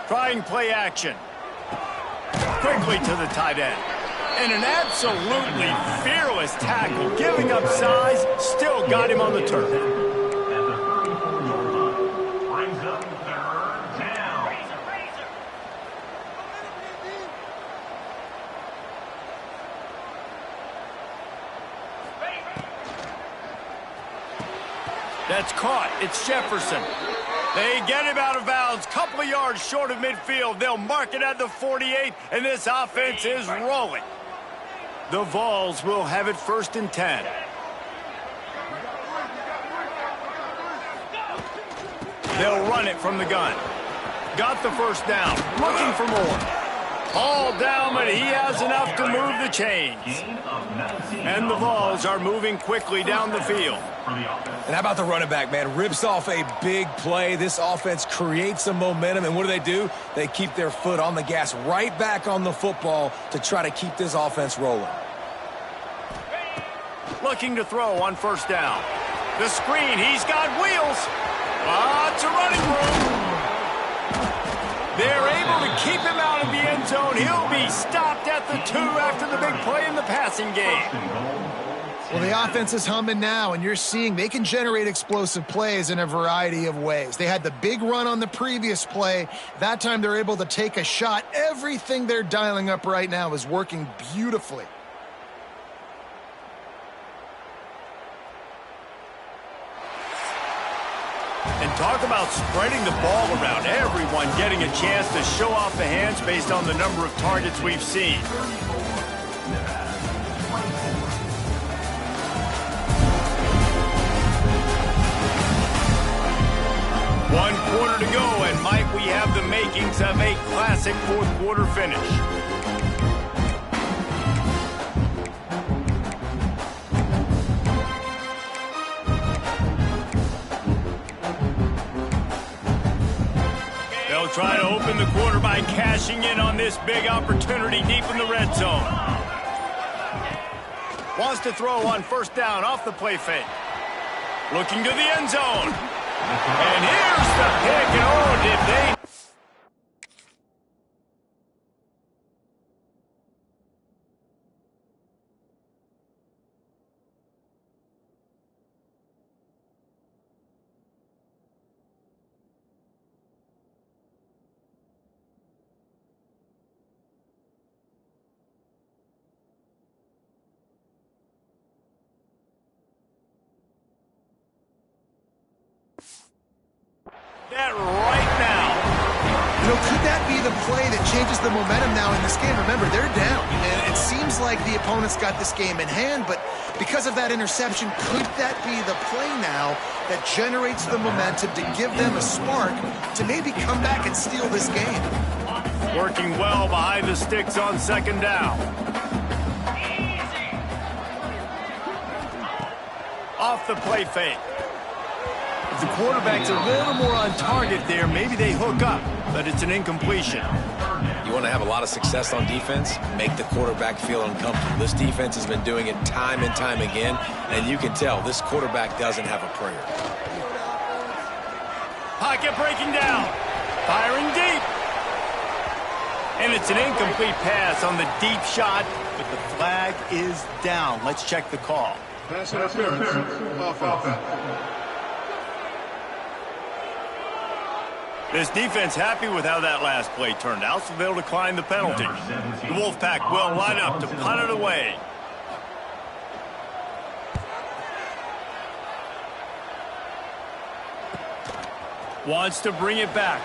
Trying play action. Quickly to the tight end. And an absolutely fearless tackle, giving up size, still got him on the turf. That's caught. It's Jefferson. They get him out of bounds. Couple of yards short of midfield. They'll mark it at the 48, and this offense is rolling. The Vols will have it 1st and 10. They'll run it from the gun. Got the first down. Looking for more. All down, but he has enough to move the chains. And the Vols are moving quickly down the field. And how about the running back, man? Rips off a big play. This offense creates some momentum, and what do? They keep their foot on the gas right back on the football to try to keep this offense rolling. Looking to throw on 1st down. The screen, he's got wheels. Lots of running room. They're able to keep him out of the end zone. He'll be stopped at the 2 after the big play in the passing game. Well, the offense is humming now, and you're seeing they can generate explosive plays in a variety of ways. They had the big run on the previous play. That time they're able to take a shot. Everything they're dialing up right now is working beautifully. And talk about spreading the ball around. Everyone getting a chance to show off the hands based on the number of targets we've seen. 1 quarter to go, and might we have the makings of a classic 4th quarter finish. They'll try to open the quarter by cashing in on this big opportunity deep in the red zone. Wants to throw on 1st down off the play fake. Looking to the end zone. And here's the pick, and oh, did they... that right now. You know, could that be the play that changes the momentum now in this game? Remember, they're down, and it seems like the opponent's got this game in hand, but because of that interception, could that be the play now that generates the momentum to give them a spark to maybe come back and steal this game? Working well behind the sticks on 2nd down. Off the play fake. If the quarterback's a little more on target there, maybe they hook up, but it's an incompletion. You want to have a lot of success on defense? Make the quarterback feel uncomfortable. This defense has been doing it time and time again, and you can tell this quarterback doesn't have a prayer. Pocket breaking down. Firing deep. And it's an incomplete pass on the deep shot, but the flag is down. Let's check the call. Pass interference. Offense. This defense happy with how that last play turned out, so they'll decline the penalty. The Wolfpack will line up to punt it away. Wants to bring it back.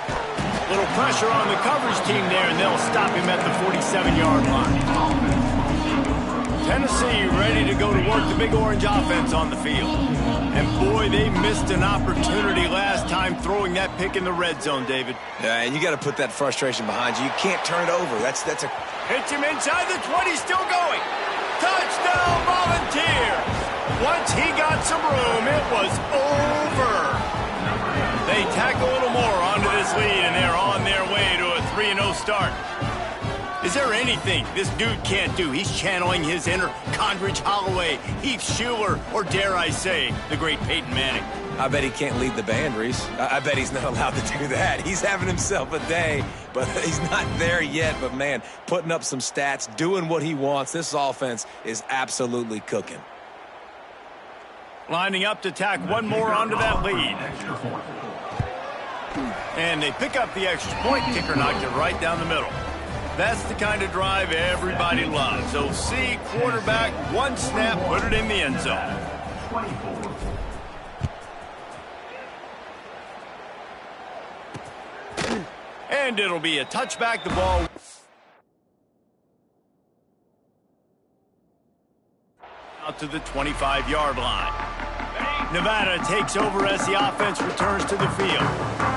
Little pressure on the coverage team there, and they'll stop him at the 47-yard line. Tennessee ready to go to work the Big Orange offense on the field. And boy, they missed an opportunity last time throwing that pick in the red zone, David. Yeah, and you got to put that frustration behind you. You can't turn it over. That's a... Hits him inside the 20, still going. Touchdown, Volunteers! Once he got some room, it was over. They tack a little more onto this lead, and they're on their way to a 3-0 start. Is there anything this dude can't do? He's channeling his inner Condridge Holloway, Heath Schuler, or dare I say, the great Peyton Manning. I bet he can't lead the band, Reese. I bet he's not allowed to do that. He's having himself a day, but he's not there yet. But, man, putting up some stats, doing what he wants. This offense is absolutely cooking. Lining up to tack one more onto that lead. And they pick up the extra point. Kicker knocked it right down the middle. That's the kind of drive everybody loves. OC, quarterback, one snap, put it in the end zone. 24. And it'll be a touchback. The ball out to the 25-yard line. Nevada takes over as the offense returns to the field.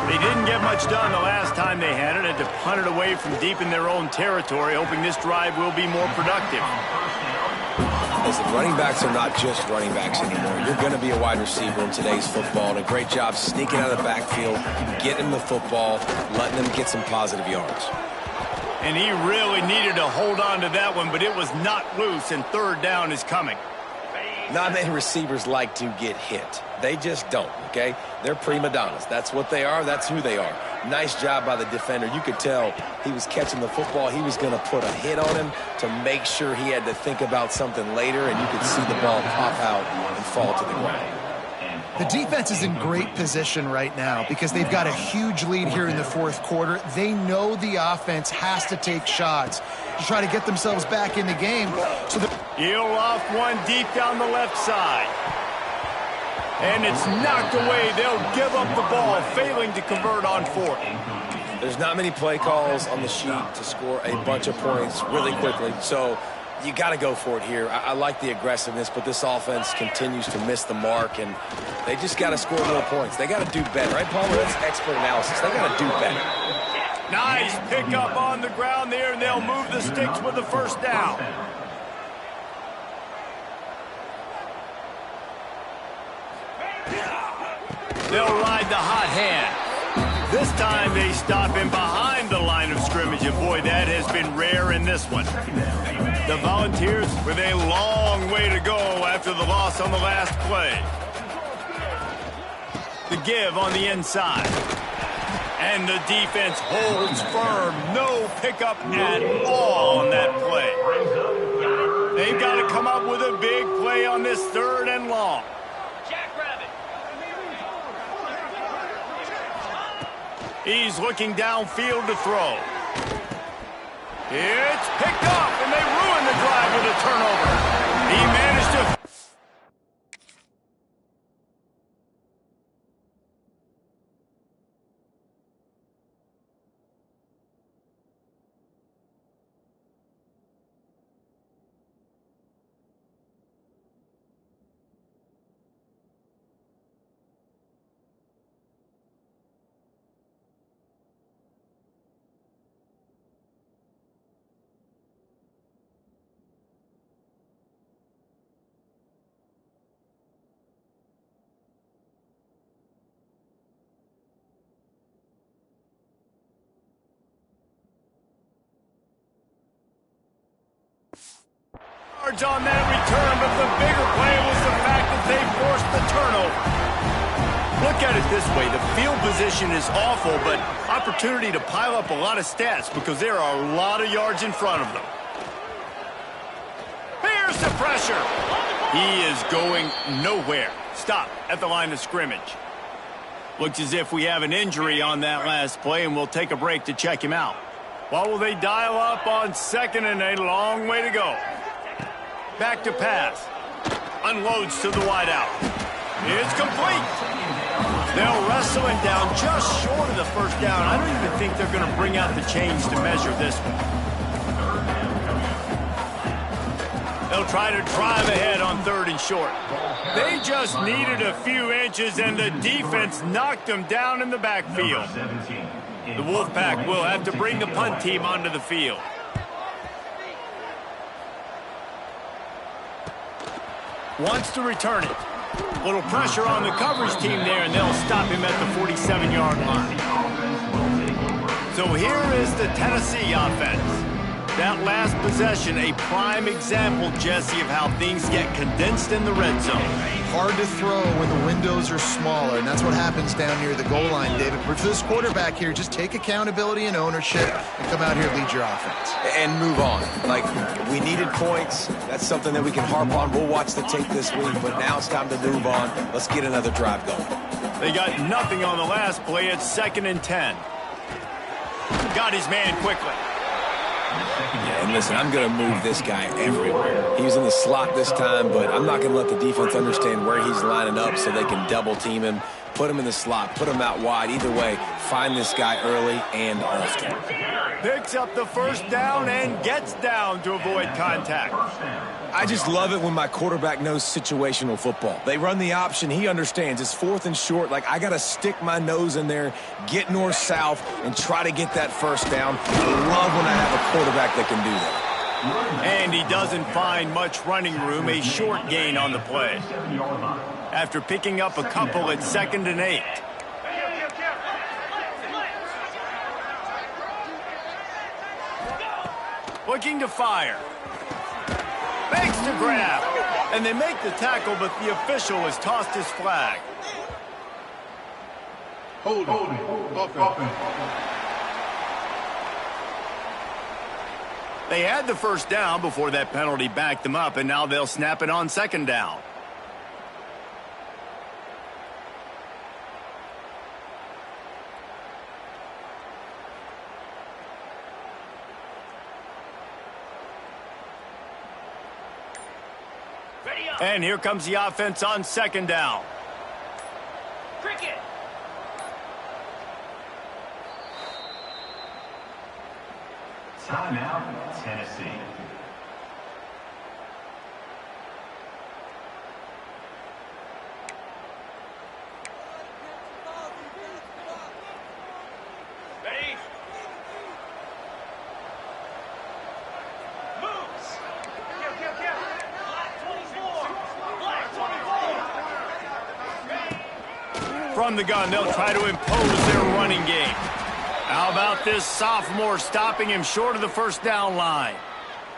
They didn't get much done the last time they had it. Had to punt it away from deep in their own territory, hoping this drive will be more productive. Listen, running backs are not just running backs anymore. You're going to be a wide receiver in today's football, and a great job sneaking out of the backfield, getting the football, letting them get some positive yards. And he really needed to hold on to that one, but it was not loose, and third down is coming. Not many receivers like to get hit. They just don't, okay? They're prima donnas. That's what they are. That's who they are. Nice job by the defender. You could tell he was catching the football. He was going to put a hit on him to make sure he had to think about something later, and you could see the ball pop out and fall to the ground. The defense is in great position right now because they've got a huge lead here in the fourth quarter. They know the offense has to take shots to try to get themselves back in the game. So he'll off one deep down the left side. And it's knocked away. They'll give up the ball, failing to convert on fourth. There's not many play calls on the sheet to score a bunch of points really quickly, so you got to go for it here. I like the aggressiveness, but this offense continues to miss the mark, and they just got to score more points. They got to do better, right, Palmer? That's expert analysis. They got to do better. Nice pickup on the ground there, and they'll move the sticks with the first down. They'll ride the hot hand. This time they stop him behind the line of scrimmage, and boy, that has been rare in this one. The Volunteers with a long way to go after the loss on the last play. The give on the inside. And the defense holds firm. No pickup at all on that play. They've got to come up with a big play on this third and long. He's looking downfield to throw. It's picked up, and they ruin the drive with a turnover. He managed to... on that return, but the bigger play was the fact that they forced the turnover. Look at it this way. The field position is awful, but opportunity to pile up a lot of stats because there are a lot of yards in front of them. Here's the pressure. He is going nowhere. Stop at the line of scrimmage. Looks as if we have an injury on that last play, and we'll take a break to check him out. What will they dial up on second and a long way to go? Back to pass. Unloads to the wideout. It's complete. They'll wrestle him down just short of the first down. I don't even think they're going to bring out the chains to measure this one. They'll try to drive ahead on 3rd and short. They just needed a few inches, and the defense knocked them down in the backfield. The Wolfpack will have to bring the punt team onto the field. Wants to return it. Little pressure on the coverage team there, and they'll stop him at the 47-yard line. So here is the Tennessee offense. That last possession, a prime example, Jesse, of how things get condensed in the red zone. Hard to throw when the windows are smaller, and that's what happens down near the goal line, David. But for this quarterback here, just take accountability and ownership and come out here and lead your offense. And move on. Like, we needed points. That's something that we can harp on. We'll watch the tape this week, but now it's time to move on. Let's get another drive going. They got nothing on the last play. It's 2nd and 10. Got his man quickly. Yeah, and listen, I'm going to move this guy everywhere. He was in the slot this time, but I'm not going to let the defense understand where he's lining up so they can double team him, put him in the slot, put him out wide. Either way, find this guy early and often. Picks up the first down and gets down to avoid contact. I just love it when my quarterback knows situational football. They run the option. He understands. It's 4th and short. Like, I got to stick my nose in there, get north-south, and try to get that first down. I love when I have a quarterback that can do that. And he doesn't find much running room, a short gain on the play. After picking up a couple at 2nd and 8. Looking to fire. Makes the grab. And they make the tackle, but the official has tossed his flag. Hold it. They had the first down before that penalty backed them up, and now they'll snap it on 2nd down. And here comes the offense on 2nd down. Cricket. Timeout, Tennessee. Ready? Moves. Black 24. Black 24. From the gun, they'll try to impose their running game. How about this sophomore stopping him short of the first down line?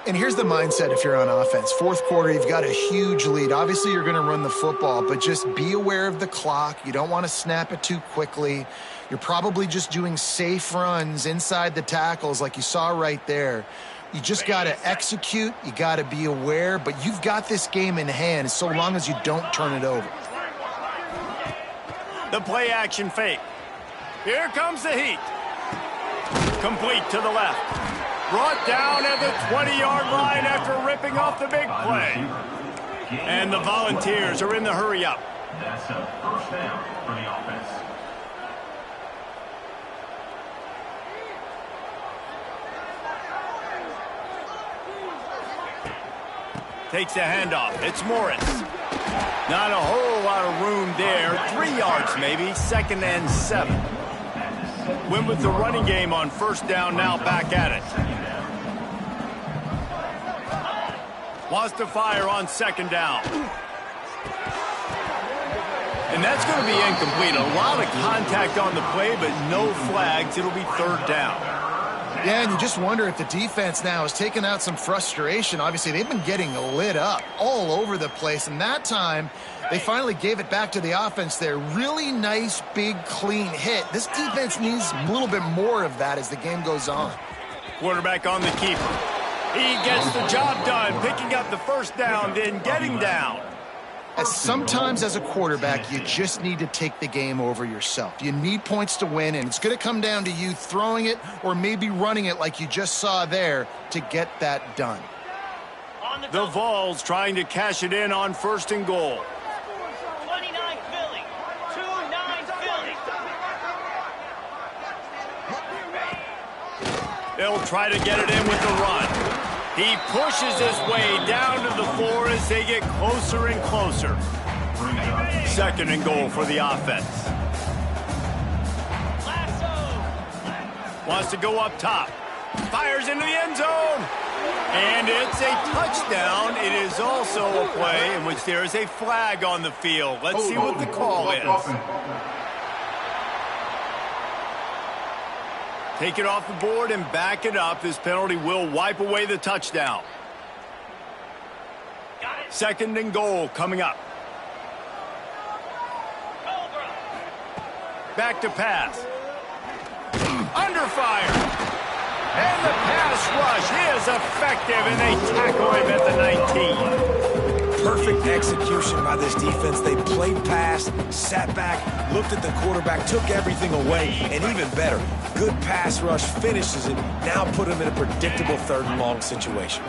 And here's the mindset if you're on offense. 4th quarter, you've got a huge lead. Obviously, you're going to run the football, but just be aware of the clock. You don't want to snap it too quickly. You're probably just doing safe runs inside the tackles like you saw right there. You just got to execute. You got to be aware, but you've got this game in hand so long as you don't turn it over. The play action fake. Here comes the heat. Complete to the left. Brought down at the 20-yard line after ripping off the big play. And the Volunteers are in the hurry-up. That's a first down for the offense. Takes the handoff. It's Morris. Not a whole lot of room there. 3 yards maybe. 2nd and 7. Went with the running game on first down, now back at it. Wants to fire on 2nd down. And that's going to be incomplete. A lot of contact on the play, but no flags. It'll be 3rd down. Yeah, and you just wonder if the defense now has taken out some frustration. Obviously, they've been getting lit up all over the place, and that time they finally gave it back to the offense there. Really nice, big, clean hit. This defense needs a little bit more of that as the game goes on. Quarterback on the keeper. He gets the job done, picking up the first down, then getting down. Sometimes as a quarterback, you just need to take the game over yourself. You need points to win, and it's going to come down to you throwing it or maybe running it like you just saw there to get that done. The Vols trying to cash it in on 1st and goal. 29 Philly. 2-9 They'll try to get it in with the run. He pushes his way down to the floor as they get closer and closer. 2nd and goal for the offense. Wants to go up top. Fires into the end zone. And it's a touchdown. It is also a play in which there is a flag on the field. Let's see what the call is. Take it off the board and back it up. This penalty will wipe away the touchdown. 2nd and goal coming up. Back to pass. Under fire. And the pass rush is effective, and they tackle him at the 19. Perfect execution by this defense. They played pass, sat back, looked at the quarterback, took everything away, and even better, good pass rush, finishes it, now put him in a predictable 3rd and long situation.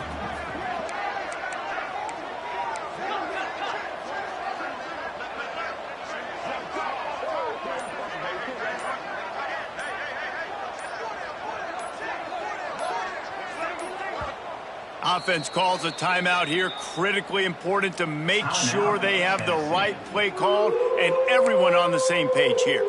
Offense calls a timeout here. Critically important to make sure they have the right play called and everyone on the same page here.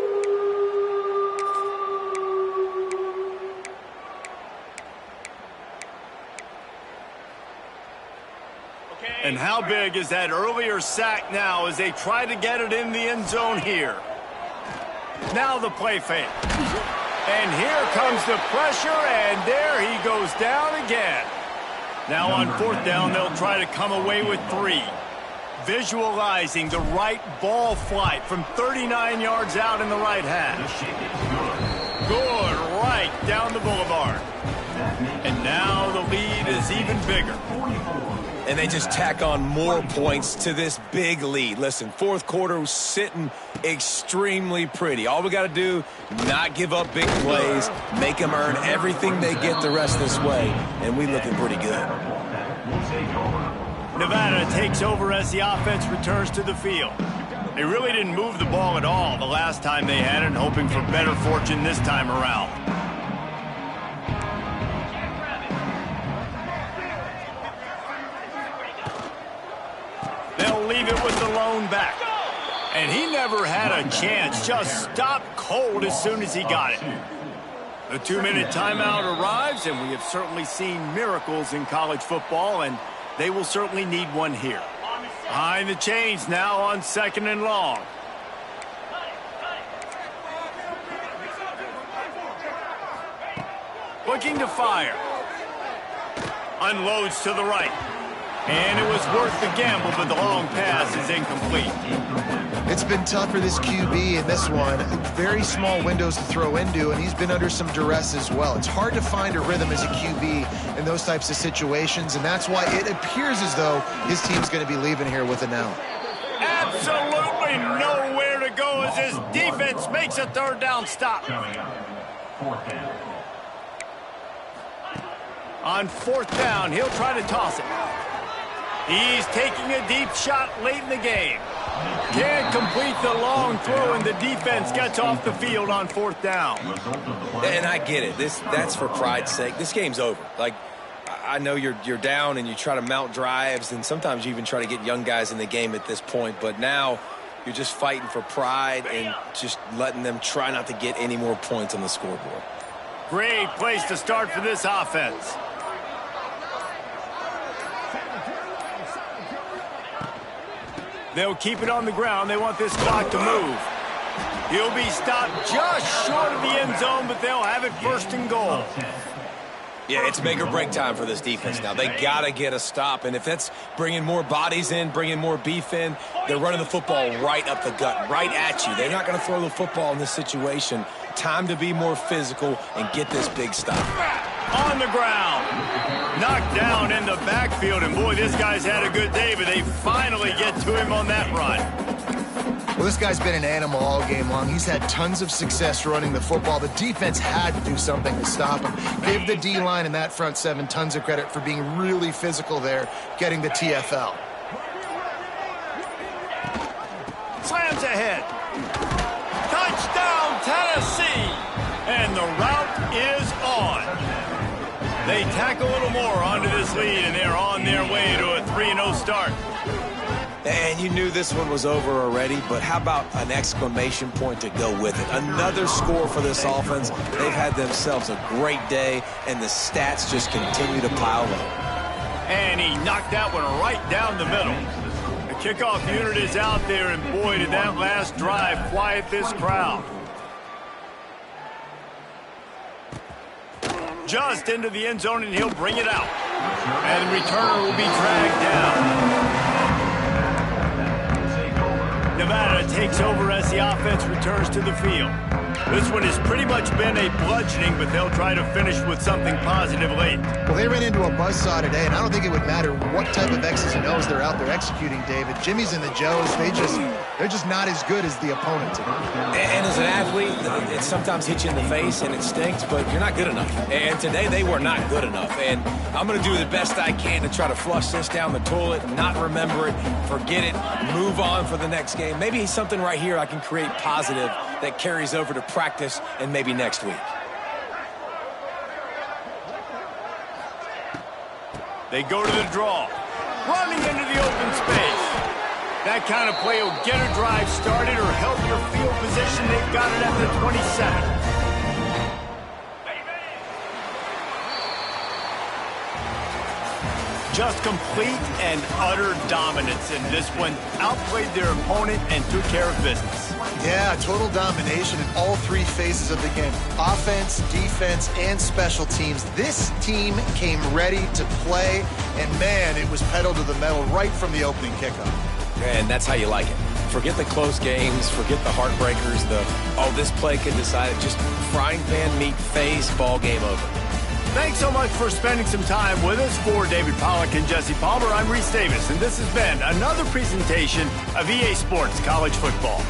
And how big is that earlier sack now as they try to get it in the end zone here? Now the play fake. And here comes the pressure, and there he goes down again. Now on 4th down, they'll try to come away with 3. Visualizing the right ball flight from 39 yards out in the right half. Good, right down the boulevard. And now the lead is even bigger. And they just tack on more points to this big lead. Listen, 4th quarter was sitting extremely pretty. All we got to do, not give up big plays, make them earn everything they get the rest this way, and we looking pretty good. Nevada takes over as the offense returns to the field. They really didn't move the ball at all the last time they had it, hoping for better fortune this time around. They'll leave it with the lone back. And he never had a chance, just stopped cold as soon as he got it. The 2-minute timeout arrives, and we have certainly seen miracles in college football, and they will certainly need one here. Behind the chains now on 2nd and long. Looking to fire. Unloads to the right. And it was worth the gamble, but the long pass is incomplete. It's been tough for this QB in this one. Very small windows to throw into, and he's been under some duress as well. It's hard to find a rhythm as a QB in those types of situations, and that's why it appears as though his team's going to be leaving here with it now. Absolutely nowhere to go as his defense makes a 3rd down stop. On 4th down, he'll try to toss it. He's taking a deep shot late in the game. Can't complete the long throw, and the defense gets off the field on 4th down. And I get it. That's for pride's sake. This game's over. Like, I know you're down and you try to mount drives, and sometimes you even try to get young guys in the game at this point. But now you're just fighting for pride and just letting them try not to get any more points on the scoreboard. Great place to start for this offense. They'll keep it on the ground. They want this clock to move. He'll be stopped just short of the end zone, but they'll have it 1st and goal. Yeah, it's make or break time for this defense now. They got to get a stop, and if that's bringing more bodies in, bringing more beef in, they're running the football right up the gut, right at you. They're not going to throw the football in this situation. Time to be more physical and get this big stop. On the ground. Knocked down in the backfield, and boy, this guy's had a good day, but they finally get to him on that run. Well, this guy's been an animal all game long. He's had tons of success running the football. The defense had to do something to stop him. Give the D-line and that front 7 tons of credit for being really physical there, getting the TFL. Slams ahead. Touchdown, Tennessee. And the route is on. They tack a little more onto this lead, and they're on their way to a 3-0 start. And you knew this one was over already, but how about an exclamation point to go with it? Another score for this offense. They've had themselves a great day, and the stats just continue to pile up. And he knocked that one right down the middle. The kickoff unit is out there, and boy, did that last drive quiet this crowd. Just into the end zone, and he'll bring it out. And the returner will be dragged down. Nevada takes over as the offense returns to the field. This one has pretty much been a bludgeoning, but they'll try to finish with something positive late. Well, they ran into a buzzsaw today, and I don't think it would matter what type of X's and O's they're out there executing, David. Jimmy's and the Joes, they're just not as good as the opponent today. And as an athlete, it sometimes hits you in the face and it stinks, but you're not good enough. And today they were not good enough. And I'm going to do the best I can to try to flush this down the toilet, not remember it, forget it, move on for the next game. Maybe something right here I can create positive that carries over to practice and maybe next week. They go to the draw, running into the open space. That kind of play will get a drive started or help your field position. They've got it at the 27. Just complete and utter dominance in this one. Outplayed their opponent and took care of business. Yeah, total domination in all three phases of the game. Offense, defense, and special teams. This team came ready to play, and man, it was pedal to the metal right from the opening kickoff. And that's how you like it. Forget the close games, forget the heartbreakers, this play could decide it. Just frying pan meat face, ball game over. Thanks so much for spending some time with us. For David Pollack and Jesse Palmer, I'm Reese Davis, and this has been another presentation of EA Sports College Football.